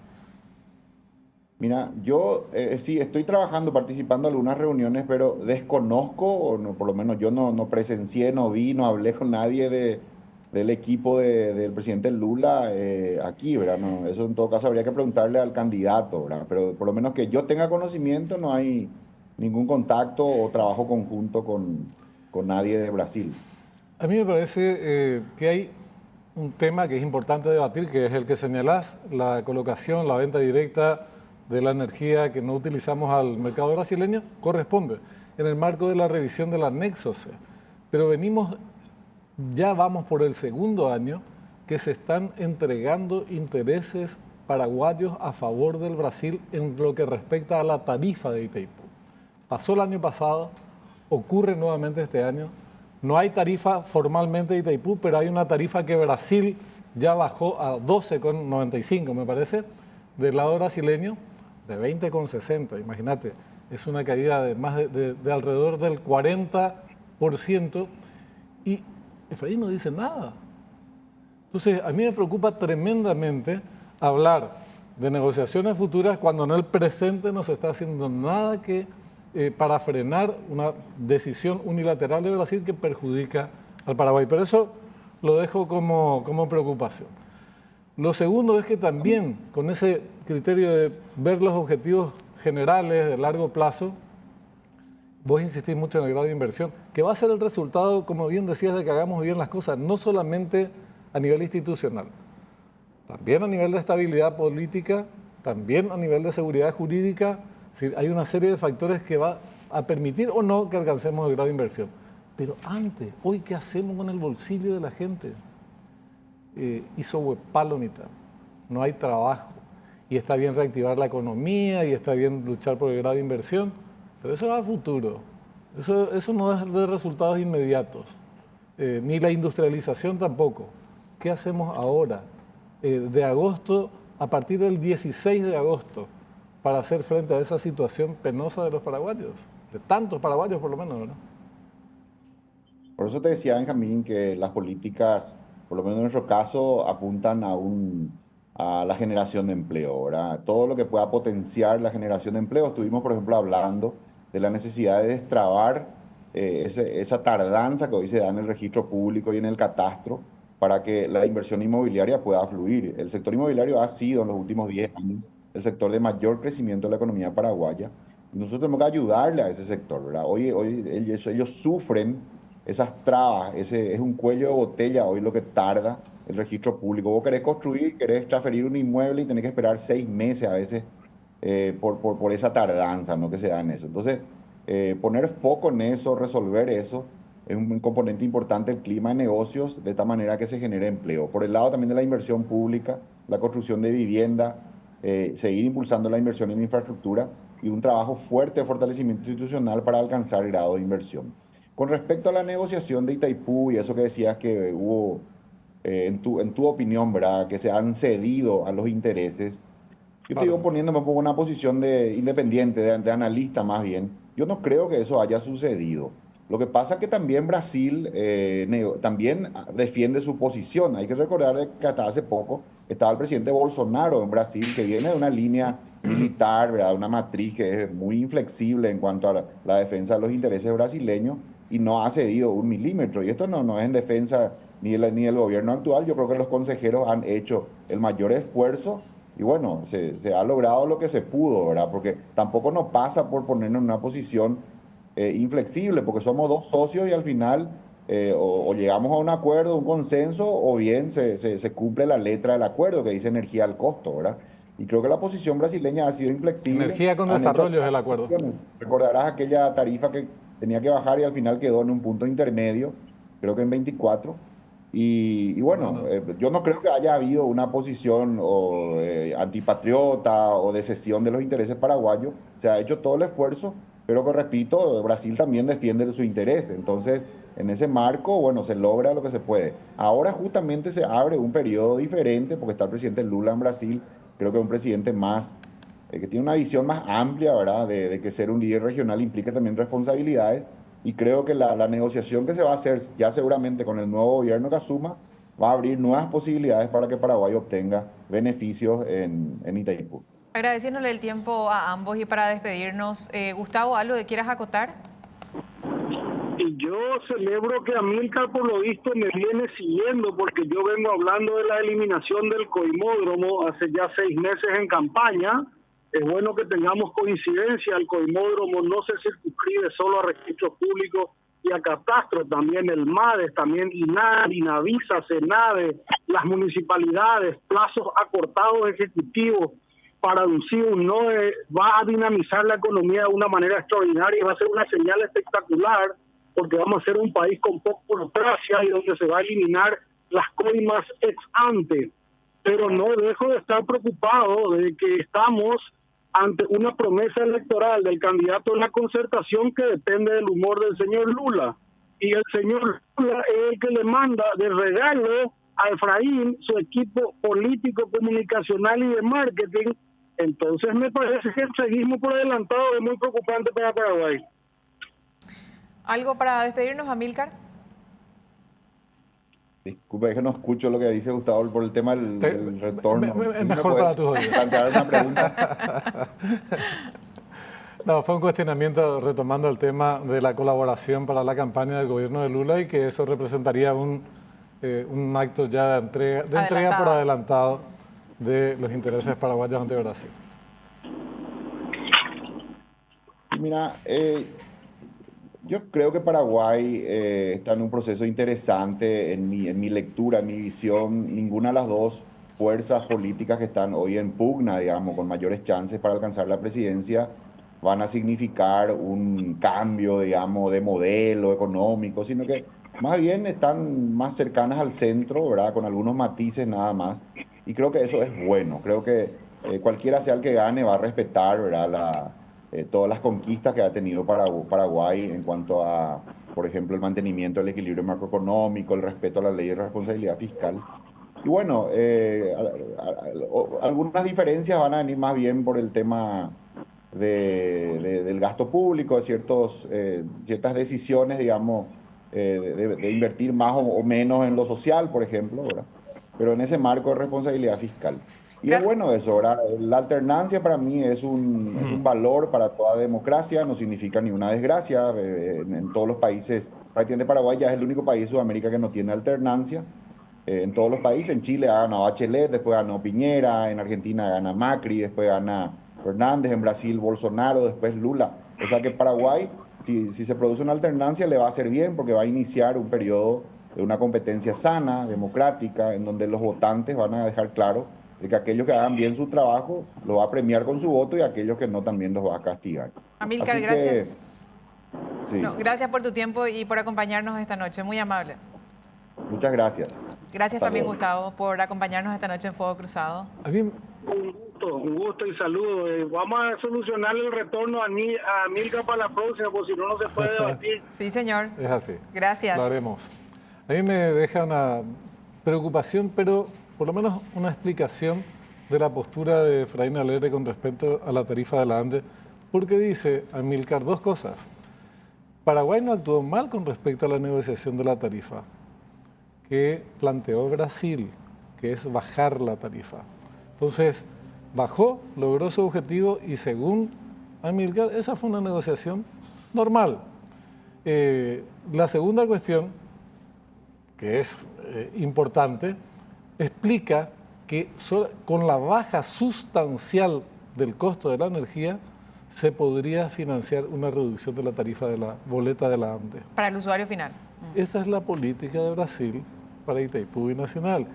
Mira, yo sí estoy trabajando, participando en algunas reuniones, pero desconozco, o no, por lo menos yo no presencié, no vi, no hablé con nadie del equipo del presidente Lula aquí, ¿verdad? No, eso en todo caso habría que preguntarle al candidato, ¿verdad? Pero por lo menos que yo tenga conocimiento, no hay ningún contacto o trabajo conjunto con nadie de Brasil. A mí me parece que hay un tema que es importante debatir, que es el que señalás, la colocación, la venta directa de la energía que no utilizamos al mercado brasileño, corresponde en el marco de la revisión del anexo C. Pero ya vamos por el segundo año que se están entregando intereses paraguayos a favor del Brasil en lo que respecta a la tarifa de Itaipú. Pasó el año pasado, ocurre nuevamente este año. No hay tarifa formalmente de Itaipú, pero hay una tarifa que Brasil ya bajó a 12,95, me parece, del lado brasileño, de 20,60. Imagínate, es una caída de más de alrededor del 40%, y Efraín no dice nada. Entonces, a mí me preocupa tremendamente hablar de negociaciones futuras cuando en el presente no se está haciendo nada para frenar una decisión unilateral de Brasil que perjudica al Paraguay. Pero eso lo dejo como preocupación. Lo segundo es que también con ese criterio de ver los objetivos generales de largo plazo, vos insistís mucho en el grado de inversión, que va a ser el resultado, como bien decías, de que hagamos bien las cosas, no solamente a nivel institucional, también a nivel de estabilidad política, también a nivel de seguridad jurídica. Es decir, hay una serie de factores que va a permitir o no que alcancemos el grado de inversión. Pero antes, hoy, ¿qué hacemos con el bolsillo de la gente? Hizo huepalomita, no hay trabajo, y está bien reactivar la economía y está bien luchar por el grado de inversión, pero eso va a futuro, eso no es de resultados inmediatos, ni la industrialización tampoco. ¿Qué hacemos ahora, de agosto, a partir del 16 de agosto, para hacer frente a esa situación penosa de los paraguayos, de tantos paraguayos por lo menos, ¿verdad? Por eso te decía, Benjamín, que las políticas, por lo menos en nuestro caso, apuntan a la generación de empleo, ¿verdad? Todo lo que pueda potenciar la generación de empleo. Estuvimos, por ejemplo, hablando de la necesidad de destrabar esa tardanza que hoy se da en el registro público y en el catastro para que la inversión inmobiliaria pueda fluir. El sector inmobiliario ha sido en los últimos 10 años el sector de mayor crecimiento de la economía paraguaya. Y nosotros tenemos que ayudarle a ese sector, ¿verdad? Hoy ellos sufren esas trabas, es un cuello de botella hoy lo que tarda el registro público. Vos querés construir, querés transferir un inmueble y tenés que esperar 6 meses a veces por esa tardanza, ¿no?, que se da en eso. Entonces, poner foco en eso, resolver eso, es un componente importante del clima de negocios, de tal manera que se genere empleo. Por el lado también de la inversión pública, la construcción de vivienda, seguir impulsando la inversión en infraestructura y un trabajo fuerte de fortalecimiento institucional para alcanzar el grado de inversión. Con respecto a la negociación de Itaipú y eso que decías que hubo, en tu opinión, ¿verdad?, que se han cedido a los intereses, yo te digo poniéndome un poco una posición de independiente, de analista más bien. Yo no creo que eso haya sucedido. Lo que pasa es que también Brasil también defiende su posición. Hay que recordar que hasta hace poco estaba el presidente Bolsonaro en Brasil, que viene de una línea militar, ¿verdad?, una matriz que es muy inflexible en cuanto a la defensa de los intereses brasileños, y no ha cedido un milímetro. Y esto no es en defensa ni del gobierno actual. Yo creo que los consejeros han hecho el mayor esfuerzo y bueno, se ha logrado lo que se pudo, ¿verdad? Porque tampoco nos pasa por ponernos en una posición inflexible, porque somos dos socios y al final o llegamos a un acuerdo, un consenso, o bien se cumple la letra del acuerdo que dice energía al costo, ¿verdad? Y creo que la posición brasileña ha sido inflexible. Energía con desarrollo es el acuerdo. Recordarás aquella tarifa que tenía que bajar y al final quedó en un punto intermedio, creo que en 24. Y bueno, yo no creo que haya habido una posición antipatriota o de cesión de los intereses paraguayos. Se ha hecho todo el esfuerzo, pero que repito, Brasil también defiende su interés. Entonces, en ese marco, bueno, se logra lo que se puede. Ahora justamente se abre un periodo diferente porque está el presidente Lula en Brasil. Creo que es un presidente más que tiene una visión más amplia, ¿verdad? De que ser un líder regional implica también responsabilidades. Y creo que la negociación que se va a hacer ya seguramente con el nuevo gobierno que asuma va a abrir nuevas posibilidades para que Paraguay obtenga beneficios en Itaipú. Agradeciéndole el tiempo a ambos y para despedirnos, Gustavo, ¿algo que quieras acotar? Y yo celebro que Amílcar por lo visto me viene siguiendo porque yo vengo hablando de la eliminación del coimódromo hace ya 6 meses en campaña. Es bueno que tengamos coincidencia, el coimódromo no se circunscribe solo a registros públicos y a catastro, también el MADES, también INAR, INAVISA, SENADE, las municipalidades, plazos acortados ejecutivos para un sí o un no, va a dinamizar la economía de una manera extraordinaria y va a ser una señal espectacular porque vamos a ser un país con poca burocracia y donde se va a eliminar las coimas ex ante. Pero no dejo de estar preocupado de que estamos ante una promesa electoral del candidato de la concertación que depende del humor del señor Lula. Y el señor Lula es el que le manda de regalo a Efraín su equipo político, comunicacional y de marketing. Entonces me parece que el seguismo por adelantado es muy preocupante para Paraguay. ¿Algo para despedirnos, Amílcar? Disculpe, es que no escucho lo que dice Gustavo por el tema del retorno. Es mejor para tus oídos. Plantear una pregunta. No, fue un cuestionamiento retomando el tema de la colaboración para la campaña del gobierno de Lula y que eso representaría un acto ya de entrega por adelantado de los intereses paraguayos ante Brasil. Mira, yo creo que Paraguay está en un proceso interesante en mi lectura, en mi visión. Ninguna de las dos fuerzas políticas que están hoy en pugna, digamos, con mayores chances para alcanzar la presidencia, van a significar un cambio, digamos, de modelo económico, sino que más bien están más cercanas al centro, ¿verdad? Con algunos matices nada más. Y creo que eso es bueno. Creo que cualquiera sea el que gane va a respetar, ¿verdad? Todas las conquistas que ha tenido Paraguay en cuanto a, por ejemplo, el mantenimiento del equilibrio macroeconómico, el respeto a la ley de responsabilidad fiscal. Y bueno, algunas diferencias van a venir más bien por el tema del gasto público, de ciertas decisiones, digamos, de invertir más o menos en lo social, por ejemplo, ¿verdad? Pero en ese marco de responsabilidad fiscal. Y es bueno eso, ¿verdad? La alternancia para mí es un valor para toda democracia, no significa ni una desgracia. En todos los países, prácticamente Paraguay ya es el único país de Sudamérica que no tiene alternancia. En todos los países, en Chile ha ganado Bachelet, después ganó Piñera, en Argentina gana Macri, después gana Fernández, en Brasil Bolsonaro, después Lula. O sea que Paraguay, si se produce una alternancia, le va a hacer bien porque va a iniciar un periodo de una competencia sana, democrática, en donde los votantes van a dejar claro de que aquellos que hagan bien su trabajo lo va a premiar con su voto y aquellos que no también los va a castigar. Amílcar, gracias. Sí. No, gracias por tu tiempo y por acompañarnos esta noche, muy amable. Muchas gracias. Gracias también, Gustavo, por acompañarnos esta noche en Fuego Cruzado. Un gusto y saludo. Vamos a solucionar el retorno a Amílcar para la próxima, porque si no, no se puede debatir. Sí, señor. Es así. Gracias. Lo haremos. A mí me deja una preocupación, pero por lo menos una explicación de la postura de Efraín Alegre con respecto a la tarifa de la ANDE, porque dice Amílcar dos cosas. Paraguay no actuó mal con respecto a la negociación de la tarifa que planteó Brasil, que es bajar la tarifa. Entonces, bajó, logró su objetivo y según Amílcar, esa fue una negociación normal. La segunda cuestión, que es importante, explica que con la baja sustancial del costo de la energía se podría financiar una reducción de la tarifa de la boleta de la ANDE. Para el usuario final. Esa es la política de Brasil para Itaipú Binacional.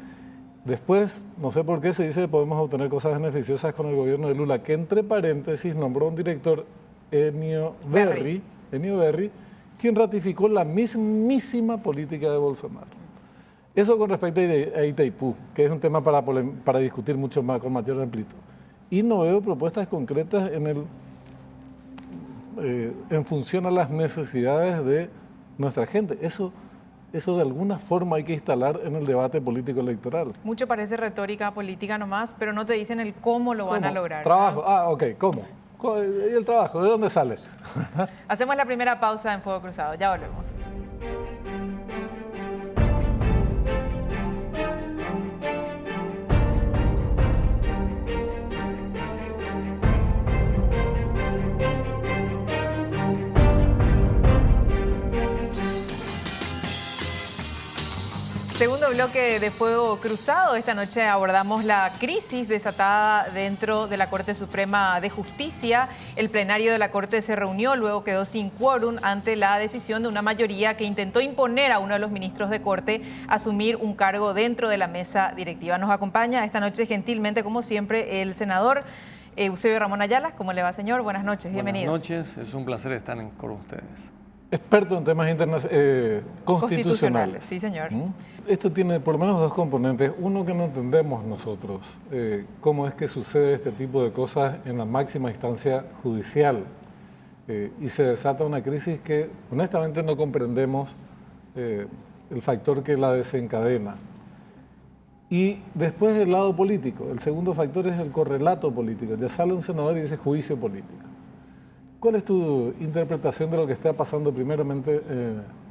Después, no sé por qué se dice que podemos obtener cosas beneficiosas con el gobierno de Lula, que entre paréntesis nombró un director, Enio Berri, quien ratificó la mismísima política de Bolsonaro. Eso con respecto a Itaipú, que es un tema para discutir mucho más, con mayor amplitud. Y no veo propuestas concretas en función a las necesidades de nuestra gente. Eso eso de alguna forma hay que instalar en el debate político electoral. Mucho parece retórica política nomás, pero no te dicen el cómo lo van a lograr. Trabajo, ok, ¿cómo? ¿Y el trabajo? ¿De dónde sale? Hacemos la primera pausa en Fuego Cruzado, ya volvemos. Segundo bloque de Fuego Cruzado. Esta noche abordamos la crisis desatada dentro de la Corte Suprema de Justicia. El plenario de la Corte se reunió, luego quedó sin quórum ante la decisión de una mayoría que intentó imponer a uno de los ministros de Corte asumir un cargo dentro de la mesa directiva. Nos acompaña esta noche gentilmente, como siempre, el senador Eusebio Ramón Ayala. ¿Cómo le va, señor? Buenas noches, bienvenido. Buenas noches, es un placer estar con ustedes. Experto en temas constitucionales. Sí, señor. Esto tiene por lo menos dos componentes. Uno, que no entendemos nosotros, cómo es que sucede este tipo de cosas en la máxima instancia judicial. Y se desata una crisis que honestamente no comprendemos el factor que la desencadena. Y después el lado político. El segundo factor es el correlato político. Ya sale un senador y dice juicio político. ¿Cuál es tu interpretación de lo que está pasando, primeramente,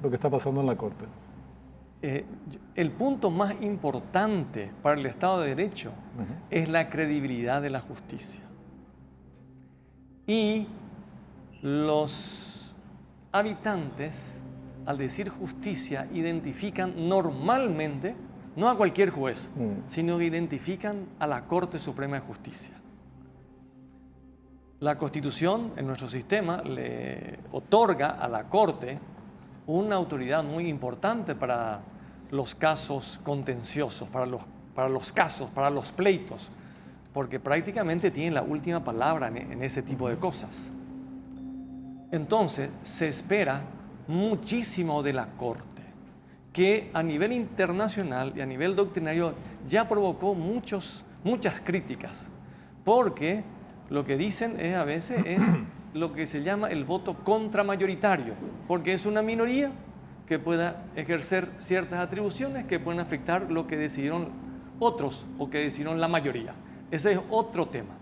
lo que está pasando en la Corte? El punto más importante para el Estado de Derecho es la credibilidad de la justicia. Y los habitantes, al decir justicia, identifican normalmente, no a cualquier juez, sino que identifican a la Corte Suprema de Justicia. La Constitución en nuestro sistema le otorga a la Corte una autoridad muy importante para los casos contenciosos, para los casos, para los pleitos, porque prácticamente tienen la última palabra en ese tipo de cosas. Entonces, se espera muchísimo de la Corte, que a nivel internacional y a nivel doctrinario ya provocó muchas críticas, porque lo que dicen a veces es lo que se llama el voto contramayoritario, porque es una minoría que pueda ejercer ciertas atribuciones que pueden afectar lo que decidieron otros o que decidieron la mayoría. Ese es otro tema.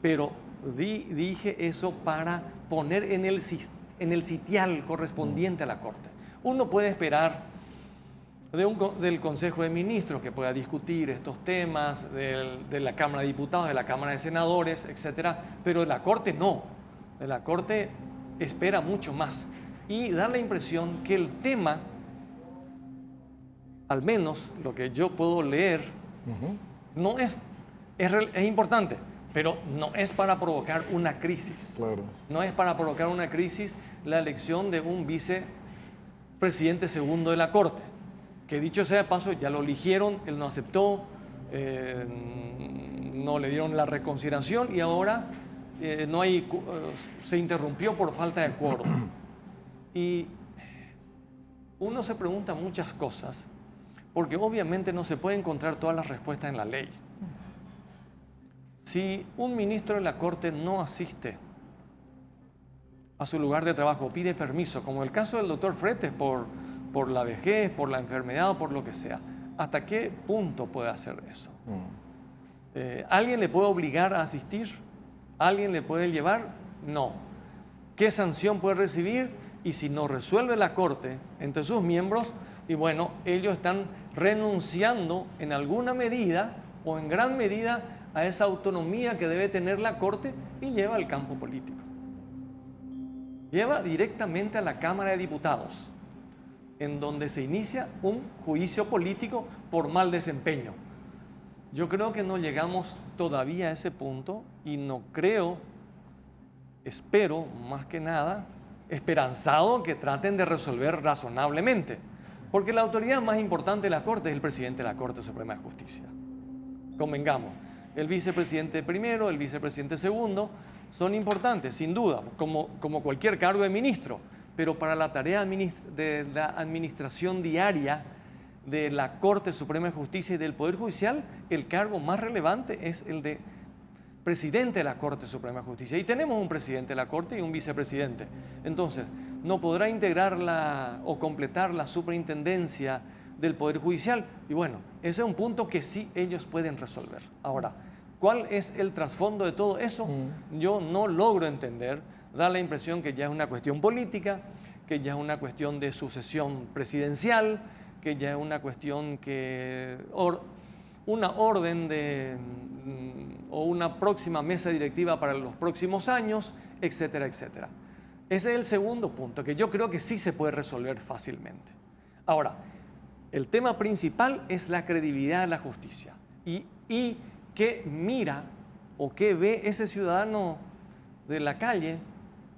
Pero dije eso para poner en el sitial correspondiente a la Corte. Uno puede esperar del Consejo de Ministros que pueda discutir estos temas, de la Cámara de Diputados, de la Cámara de Senadores, etcétera, pero de la Corte no. De la Corte espera mucho más y da la impresión que el tema, al menos lo que yo puedo leer, no es importante, pero no es para provocar una crisis. Claro. No es para provocar una crisis la elección de un vicepresidente segundo de la Corte, que dicho sea de paso, ya lo eligieron, él no aceptó, no le dieron la reconsideración y ahora se interrumpió por falta de quórum. Y uno se pregunta muchas cosas, porque obviamente no se puede encontrar todas las respuestas en la ley. Si un ministro de la Corte no asiste a su lugar de trabajo, pide permiso, como el caso del doctor Fretes por la vejez, por la enfermedad o por lo que sea, ¿hasta qué punto puede hacer eso? ¿Alguien le puede obligar a asistir? ¿Alguien le puede llevar? No. ¿Qué sanción puede recibir? Y si no resuelve la Corte entre sus miembros, y bueno, ellos están renunciando en alguna medida o en gran medida a esa autonomía que debe tener la Corte y lleva al campo político. Lleva directamente a la Cámara de Diputados, en donde se inicia un juicio político por mal desempeño. Yo creo que no llegamos todavía a ese punto y no creo, espero más que nada, esperanzado que traten de resolver razonablemente, porque la autoridad más importante de la Corte es el presidente de la Corte Suprema de Justicia. Convengamos, el vicepresidente primero, el vicepresidente segundo, son importantes, sin duda, como cualquier cargo de ministro, pero para la tarea de la administración diaria de la Corte Suprema de Justicia y del Poder Judicial, el cargo más relevante es el de presidente de la Corte Suprema de Justicia. Y tenemos un presidente de la Corte y un vicepresidente. Entonces, no podrá integrar o completar la superintendencia del Poder Judicial. Y bueno, ese es un punto que sí ellos pueden resolver. Ahora, ¿cuál es el trasfondo de todo eso? Yo no logro entender. Da la impresión que ya es una cuestión política, que ya es una cuestión de sucesión presidencial, que ya es una cuestión que... una orden o una próxima mesa directiva para los próximos años, etcétera, etcétera. Ese es el segundo punto, que yo creo que sí se puede resolver fácilmente. Ahora, el tema principal es la credibilidad de la justicia y qué mira o qué ve ese ciudadano de la calle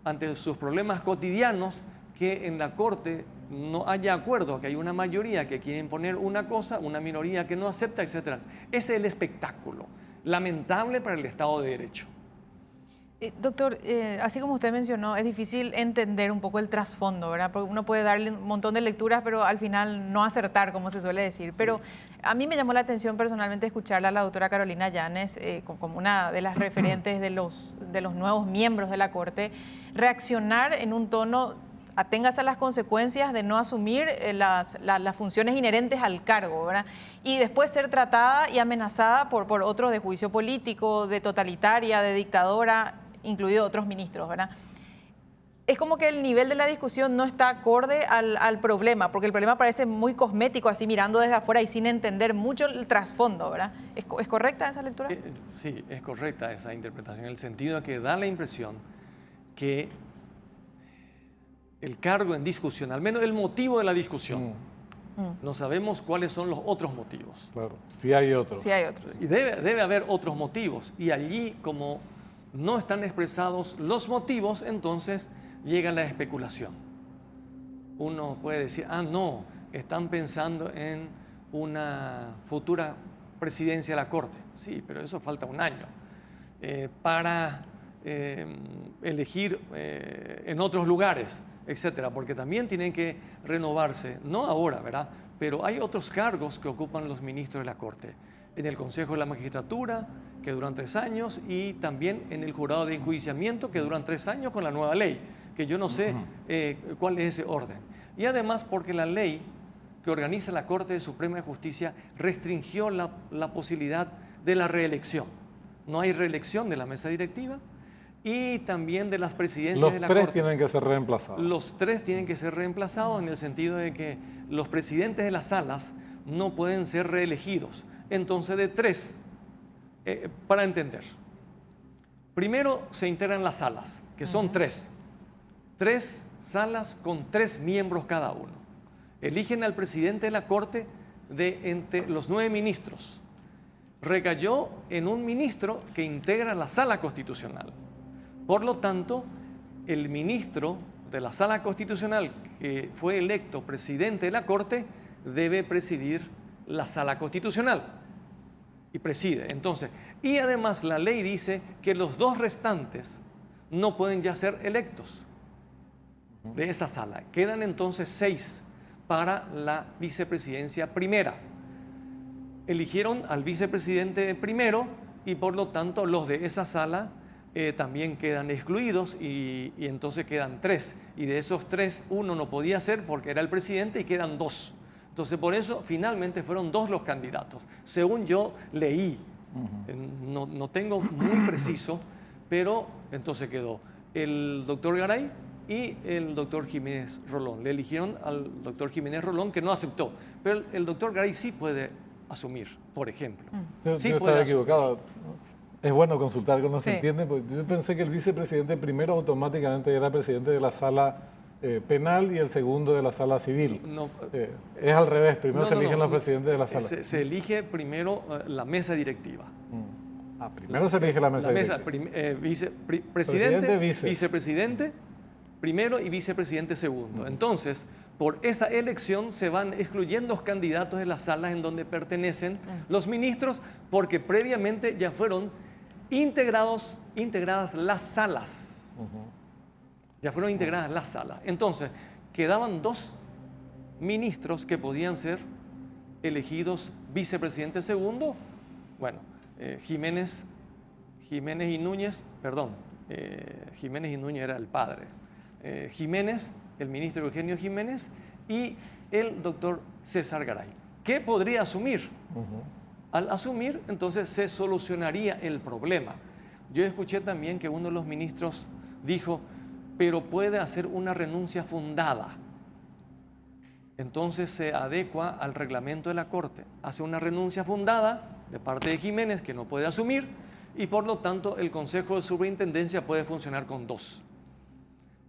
ante sus problemas cotidianos, que en la Corte no haya acuerdo, que hay una mayoría que quiere imponer una cosa, una minoría que no acepta, etc. Ese es el espectáculo, lamentable para el Estado de Derecho. Doctor, así como usted mencionó, es difícil entender un poco el trasfondo, ¿verdad? Porque uno puede darle un montón de lecturas, pero al final no acertar, como se suele decir. Pero a mí me llamó la atención personalmente escucharla a la doctora Carolina Yanes, como una de las referentes de los nuevos miembros de la Corte, reaccionar en un tono: aténgase a las consecuencias de no asumir las funciones inherentes al cargo, ¿verdad? Y después ser tratada y amenazada por otros de juicio político, de totalitaria, de dictadora, incluido otros ministros, ¿verdad? Es como que el nivel de la discusión no está acorde al problema, porque el problema parece muy cosmético, así mirando desde afuera y sin entender mucho el trasfondo, ¿verdad? ¿Es correcta esa lectura? Sí, es correcta esa interpretación, en el sentido de que da la impresión que el cargo en discusión, al menos el motivo de la discusión, no sabemos cuáles son los otros motivos. Claro, sí hay otros. Sí hay otros. Y debe haber otros motivos. Y allí, como no están expresados los motivos, entonces llega la especulación. Uno puede decir, no, están pensando en una futura presidencia de la Corte. Sí, pero eso falta un año. Para elegir en otros lugares, etcétera, porque también tienen que renovarse, no ahora, ¿verdad? Pero hay otros cargos que ocupan los ministros de la Corte, en el Consejo de la Magistratura, que duran 3 años, y también en el Jurado de Enjuiciamiento, que duran 3 años con la nueva ley, que yo no sé cuál es ese orden. Y además porque la ley que organiza la Corte Suprema de Justicia restringió la posibilidad de la reelección. No hay reelección de la mesa directiva, y también de las presidencias de la Corte. Los 3 tienen que ser reemplazados. Los 3 tienen que ser reemplazados en el sentido de que los presidentes de las salas no pueden ser reelegidos. Entonces, de 3, para entender, primero se integran las salas, que son 3. 3 salas con 3 miembros cada uno. Eligen al presidente de la Corte de entre los 9 ministros. Recayó en un ministro que integra la sala constitucional. Por lo tanto, el ministro de la Sala Constitucional, que fue electo presidente de la Corte, debe presidir la Sala Constitucional. Y preside. Entonces, y además la ley dice que los 2 restantes no pueden ya ser electos de esa sala. Quedan entonces 6 para la vicepresidencia primera. Eligieron al vicepresidente primero y por lo tanto los de esa sala también quedan excluidos y entonces quedan 3. Y de esos 3, uno no podía ser porque era el presidente y quedan 2. Entonces por eso finalmente fueron 2 los candidatos. Según yo leí, no tengo muy preciso, pero entonces quedó el doctor Garay y el doctor Jiménez Rolón. Le eligieron al doctor Jiménez Rolón, que no aceptó, pero el doctor Garay sí puede asumir, por ejemplo. Yo Sí estaba puede equivocado. Es bueno consultar que no se Sí. entiende, porque yo pensé que el vicepresidente primero automáticamente era presidente de la sala penal y el segundo de la sala civil. No, Es al revés, primero no, se no, eligen no. los presidentes de la sala. se elige primero la mesa directiva. Primero se elige la mesa La mesa, directiva. presidente, Presidente, vices. vicepresidente primero y vicepresidente segundo. Entonces, por esa elección se van excluyendo los candidatos de las salas en donde pertenecen los ministros, porque previamente ya fueron integradas las salas. Ya fueron integradas las salas. Entonces, quedaban 2 ministros que podían ser elegidos vicepresidente segundo. Bueno, Jiménez y Núñez, perdón, Jiménez y Núñez era el padre. Jiménez el ministro Eugenio Jiménez y el doctor César Garay. ¿Qué podría asumir? Al asumir, entonces se solucionaría el problema. Yo escuché también que uno de los ministros dijo, pero puede hacer una renuncia fundada. Entonces se adecua al reglamento de la Corte, hace una renuncia fundada de parte de Jiménez que no puede asumir y por lo tanto el Consejo de Superintendencia puede funcionar con 2.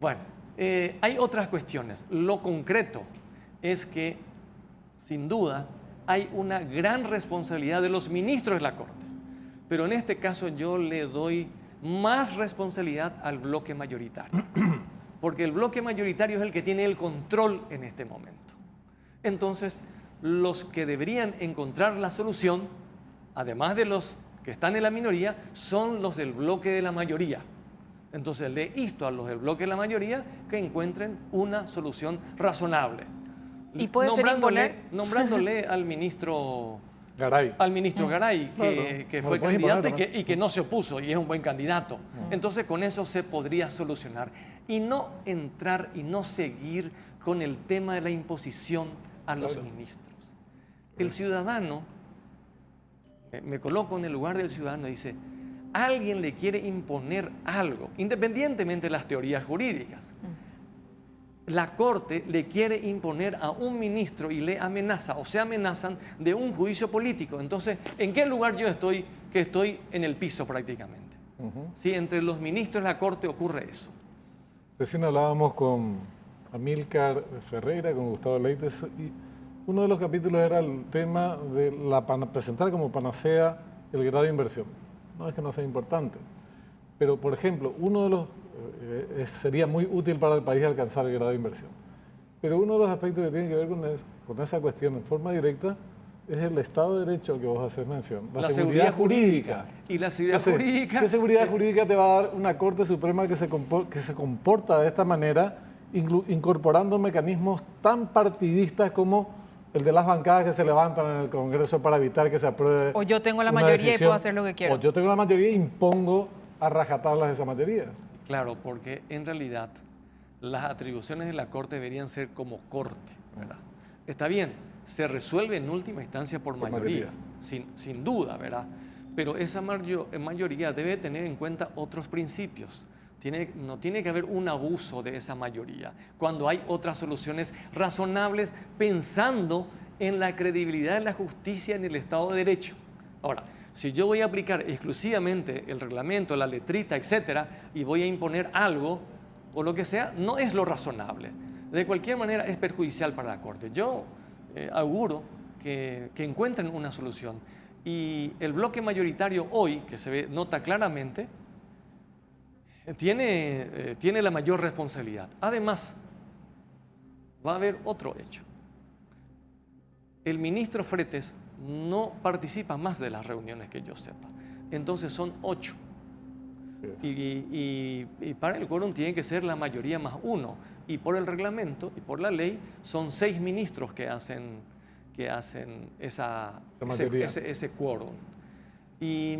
Bueno, hay otras cuestiones. Lo concreto es que, sin duda, hay una gran responsabilidad de los ministros de la Corte, pero en este caso yo le doy más responsabilidad al bloque mayoritario, porque el bloque mayoritario es el que tiene el control en este momento. Entonces, los que deberían encontrar la solución, además de los que están en la minoría, son los del bloque de la mayoría. Entonces, le insto a los del bloque de la mayoría que encuentren una solución razonable. Y puede ser nombrándole al ministro Garay. Garay, que fue candidato y que no se opuso y es un buen candidato. Entonces con eso se podría solucionar y no entrar y no seguir con el tema de la imposición a los ministros. El ciudadano, me coloco en el lugar del ciudadano y dice, alguien le quiere imponer algo, independientemente de las teorías jurídicas. La Corte le quiere imponer a un ministro y le amenaza o se amenazan de un juicio político. Entonces, ¿en qué lugar yo estoy? Que estoy en el piso prácticamente. Sí, entre los ministros de la Corte ocurre eso. Recién hablábamos con Amílcar Ferreira, con Gustavo Leites, y uno de los capítulos era el tema de presentar como panacea el grado de inversión. No es que no sea importante, pero por ejemplo, uno de los sería muy útil para el país alcanzar el grado de inversión. Pero uno de los aspectos que tiene que ver con esa cuestión en forma directa es el Estado de Derecho al que vos haces mención. La seguridad jurídica. Y la seguridad jurídica... ¿Qué seguridad jurídica te va a dar una Corte Suprema que se comporta de esta manera, incorporando mecanismos tan partidistas como el de las bancadas que se levantan en el Congreso para evitar que se apruebe? O yo tengo la mayoría y puedo hacer lo que quiero. O yo tengo la mayoría e impongo a rajatablas esa mayoría. Claro, porque en realidad las atribuciones de la Corte deberían ser como Corte, ¿verdad? Está bien, se resuelve en última instancia por mayoría. Sin duda, ¿verdad? Pero esa mayoría debe tener en cuenta otros principios. No tiene que haber un abuso de esa mayoría cuando hay otras soluciones razonables pensando en la credibilidad de la justicia en el Estado de Derecho. Ahora, si yo voy a aplicar exclusivamente el reglamento, la letrita, etcétera, y voy a imponer algo o lo que sea, no es lo razonable. De cualquier manera es perjudicial para la Corte. Yo auguro que encuentren una solución. Y el bloque mayoritario hoy, que se nota claramente, tiene la mayor responsabilidad. Además, va a haber otro hecho. El ministro Fretes no participa más de las reuniones que yo sepa. Entonces son 8. Y para el quórum tiene que ser la mayoría más 1. Y por el reglamento y por la ley son 6 ministros que hacen ese quórum. Y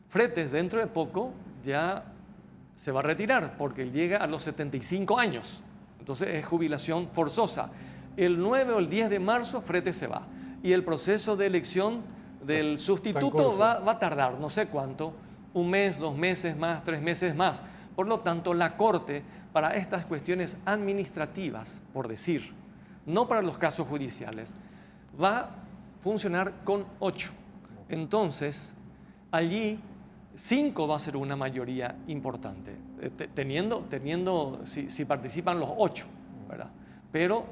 Fretes dentro de poco ya se va a retirar porque llega a los 75 años. Entonces es jubilación forzosa. El 9 o el 10 de marzo Fretes se va. Y el proceso de elección del sustituto va a tardar no sé cuánto, 1 mes, 2 meses más, 3 meses más. Por lo tanto, la Corte, para estas cuestiones administrativas, por decir, no para los casos judiciales, va a funcionar con 8. Entonces, allí 5 va a ser una mayoría importante, si participan los 8, ¿verdad? Pero,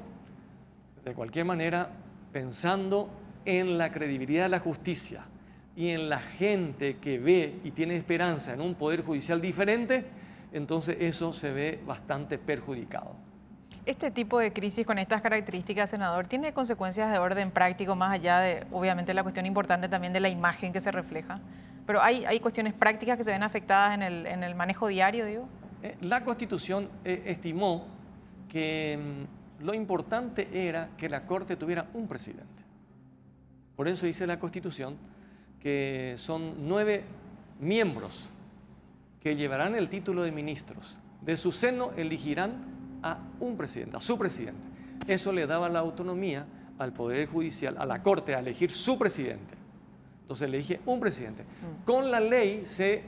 de cualquier manera, pensando en la credibilidad de la justicia y en la gente que ve y tiene esperanza en un poder judicial diferente, entonces eso se ve bastante perjudicado. Este tipo de crisis con estas características, senador, ¿tiene consecuencias de orden práctico más allá de, obviamente, la cuestión importante también de la imagen que se refleja? Pero hay cuestiones prácticas que se ven afectadas en el manejo diario, digo. La Constitución estimó que lo importante era que la Corte tuviera un presidente. Por eso dice la Constitución que son 9 miembros que llevarán el título de ministros. De su seno elegirán a un presidente, a su presidente. Eso le daba la autonomía al Poder Judicial, a la Corte, a elegir su presidente. Entonces elige un presidente. Con la ley se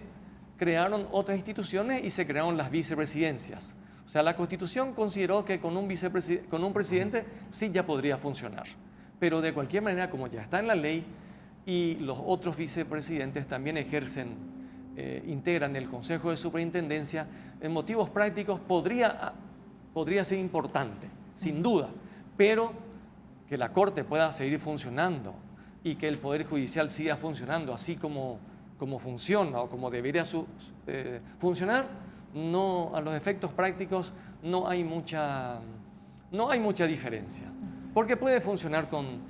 crearon otras instituciones y se crearon las vicepresidencias. O sea, la Constitución consideró que con un presidente sí ya podría funcionar. Pero de cualquier manera, como ya está en la ley y los otros vicepresidentes también integran el Consejo de Superintendencia, en motivos prácticos podría ser importante, sin duda, pero que la Corte pueda seguir funcionando y que el Poder Judicial siga funcionando así como funciona o como debería funcionar, no, a los efectos prácticos no hay mucha diferencia, porque puede funcionar con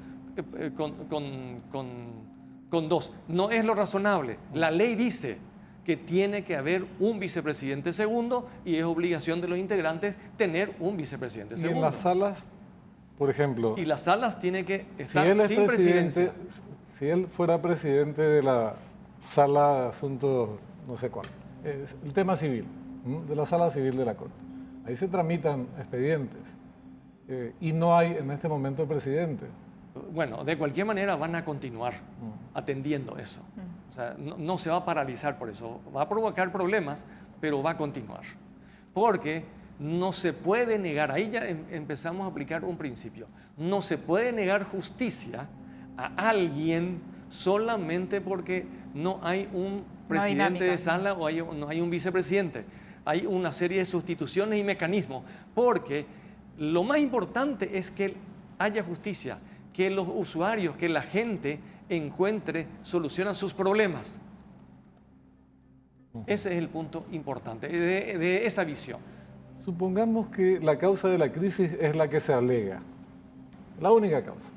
dos. No es lo razonable. La ley dice que tiene que haber un vicepresidente segundo y es obligación de los integrantes tener un vicepresidente segundo. Y en las salas, por ejemplo... Y las salas tienen que estar si él es sin presidencia. Si él fuera presidente de la sala de asuntos, no sé cuál, el tema civil, de la sala civil de la Corte. Ahí se tramitan expedientes y no hay en este momento presidente. Bueno, de cualquier manera van a continuar atendiendo eso. O sea, no se va a paralizar por eso. Va a provocar problemas, pero va a continuar. Porque no se puede negar, ahí ya empezamos a aplicar un principio, no se puede negar justicia a alguien solamente porque no hay un presidente de sala o no hay un vicepresidente. Hay una serie de sustituciones y mecanismos, porque lo más importante es que haya justicia, que los usuarios, que la gente encuentre solución a sus problemas. Ese es el punto importante de esa visión. Supongamos que la causa de la crisis es la que se alega, la única causa,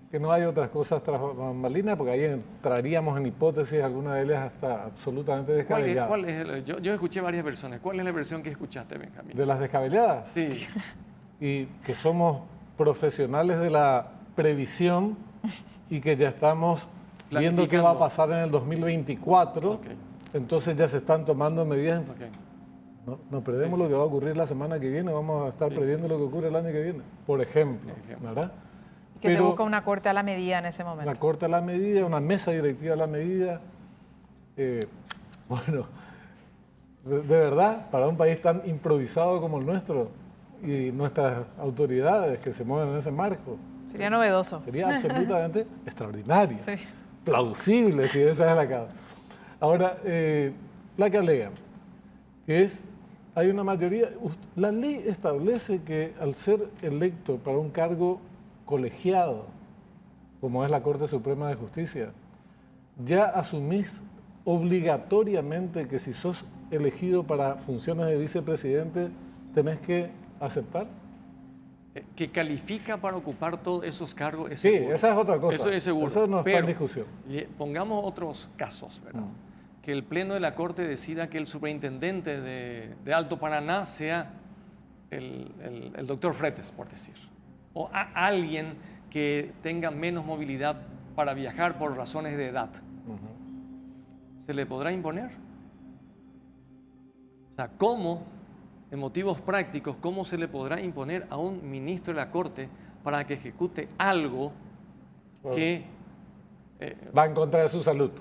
que no hay otras cosas tras bambalinas, porque ahí entraríamos en hipótesis, alguna de ellas hasta absolutamente descabelladas. Yo escuché varias versiones. ¿Cuál es la versión que escuchaste, Benjamín? ¿De las descabelladas? Sí. Y que somos profesionales de la previsión y que ya estamos viendo qué va a pasar en el 2024, entonces ya se están tomando medidas. No perdemos lo que va a ocurrir la semana que viene, vamos a estar previendo lo que ocurre el año que viene, por ejemplo, ¿verdad? Que se busca una corte a la medida en ese momento. Una corte a la medida, una mesa directiva a la medida. Bueno, de verdad, para un país tan improvisado como el nuestro y nuestras autoridades que se mueven en ese marco. Sería novedoso. Sería absolutamente extraordinario, sí. Plausible si esa es la causa. Ahora, la que alegan, que es, hay una mayoría, la ley establece que al ser electo para un cargo colegiado, como es la Corte Suprema de Justicia, ya asumís obligatoriamente que si sos elegido para funciones de vicepresidente, tenés que aceptar. Que califica para ocupar todos esos cargos es sí, seguro. Esa es otra cosa. Eso es seguro. Eso no está en discusión. Pongamos otros casos, ¿verdad? Que el Pleno de la Corte decida que el superintendente de Alto Paraná sea el doctor Fretes, por decir. O a alguien que tenga menos movilidad para viajar por razones de edad. ¿Se le podrá imponer? O sea, ¿cómo, en motivos prácticos, cómo se le podrá imponer a un ministro de la Corte para que ejecute algo que va en contra de su salud?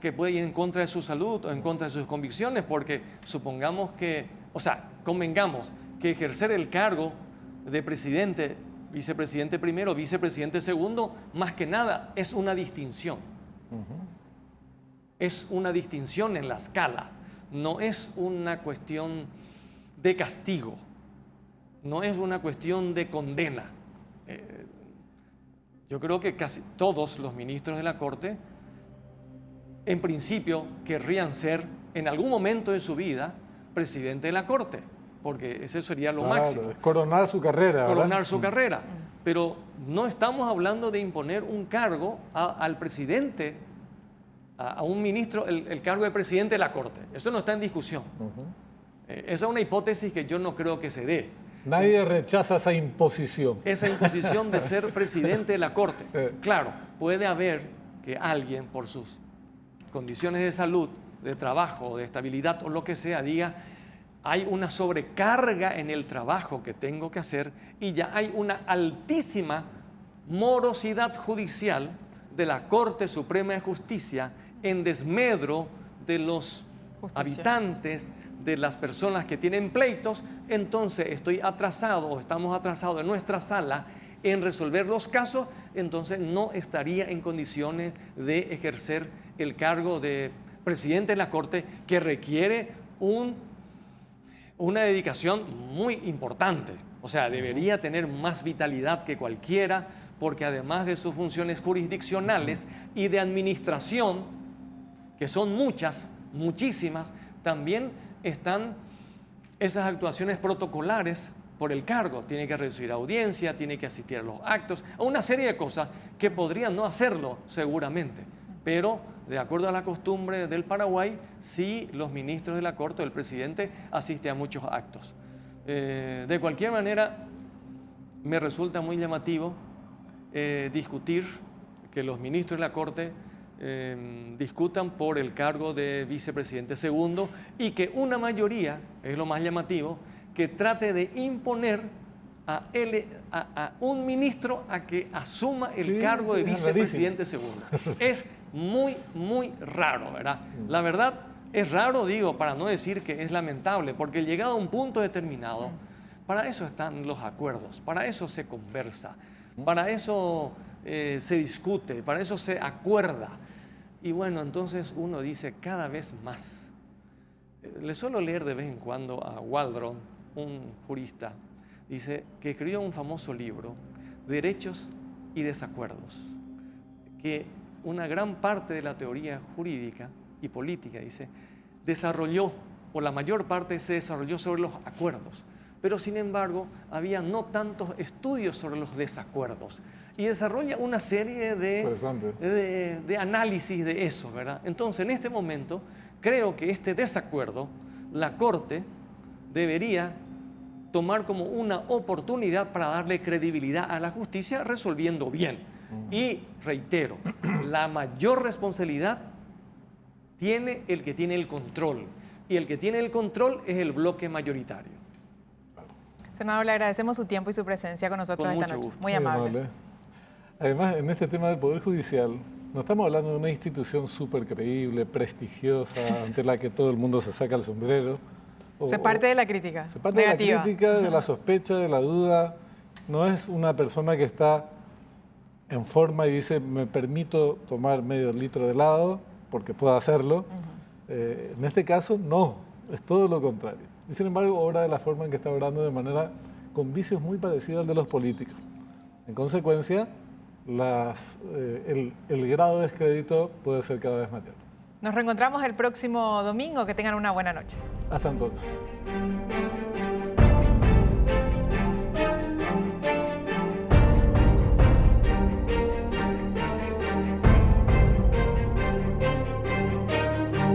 Que puede ir en contra de su salud o en contra de sus convicciones, porque supongamos que, convengamos que ejercer el cargo de presidente, vicepresidente primero, vicepresidente segundo, más que nada es una distinción. Es una distinción en la escala, no es una cuestión de castigo, no es una cuestión de condena. Yo creo que casi todos los ministros de la Corte, en principio, querrían ser, en algún momento de su vida, presidente de la Corte, porque ese sería lo máximo. Coronar su carrera. Coronar su carrera. Pero no estamos hablando de imponer un cargo al presidente, a un ministro, el cargo de presidente de la Corte. Eso no está en discusión. Esa es una hipótesis que yo no creo que se dé. Nadie rechaza esa imposición. Esa imposición de ser presidente de la Corte. Claro, puede haber que alguien, por sus condiciones de salud, de trabajo, de estabilidad o lo que sea, diga, hay una sobrecarga en el trabajo que tengo que hacer y ya hay una altísima morosidad judicial de la Corte Suprema de Justicia en desmedro de los habitantes, de las personas que tienen pleitos. Entonces estoy atrasado o estamos atrasados en nuestra sala en resolver los casos, entonces no estaría en condiciones de ejercer el cargo de presidente de la Corte, que requiere una dedicación muy importante. O sea, debería tener más vitalidad que cualquiera, porque además de sus funciones jurisdiccionales y de administración, que son muchas, muchísimas, también están esas actuaciones protocolares por el cargo. Tiene que recibir audiencia, tiene que asistir a los actos, a una serie de cosas que podrían no hacerlo seguramente, pero de acuerdo a la costumbre del Paraguay, sí, los ministros de la Corte o el presidente asisten a muchos actos. De cualquier manera, me resulta muy llamativo discutir, que los ministros de la Corte discutan por el cargo de vicepresidente segundo y que una mayoría, es lo más llamativo, que trate de imponer a un ministro a que asuma el cargo de vicepresidente segundo. Es muy, muy raro, ¿verdad? La verdad es raro, digo, para no decir que es lamentable, porque llegado a un punto determinado, para eso están los acuerdos, para eso se conversa, para eso se discute, para eso se acuerda. Y bueno, entonces uno dice cada vez más. Le suelo leer de vez en cuando a Waldron, un jurista, dice que escribió un famoso libro, Derechos y Desacuerdos, que una gran parte de la teoría jurídica y política, dice, desarrolló, o la mayor parte se desarrolló sobre los acuerdos, pero sin embargo había no tantos estudios sobre los desacuerdos, y desarrolla una serie de análisis de eso, ¿verdad? Entonces, en este momento, creo que este desacuerdo, la Corte debería tomar como una oportunidad para darle credibilidad a la justicia resolviendo bien. Y reitero, la mayor responsabilidad tiene el que tiene el control, y el que tiene el control es el bloque mayoritario. Senador, le agradecemos su tiempo y su presencia con nosotros esta noche. Muy amable. Además, en este tema del Poder Judicial, no estamos hablando de una institución súper creíble, prestigiosa, ante la que todo el mundo se saca el sombrero. Se parte de la crítica. Se parte negativa. De la crítica, de la sospecha, de la duda. No es una persona que está en forma y dice, me permito tomar medio litro de helado porque puedo hacerlo. En este caso, no, es todo lo contrario. Y sin embargo, obra de la forma en que está obrando de manera con vicios muy parecidos al de los políticos. En consecuencia, el grado de descrédito puede ser cada vez mayor. Nos reencontramos el próximo domingo. Que tengan una buena noche. Hasta entonces.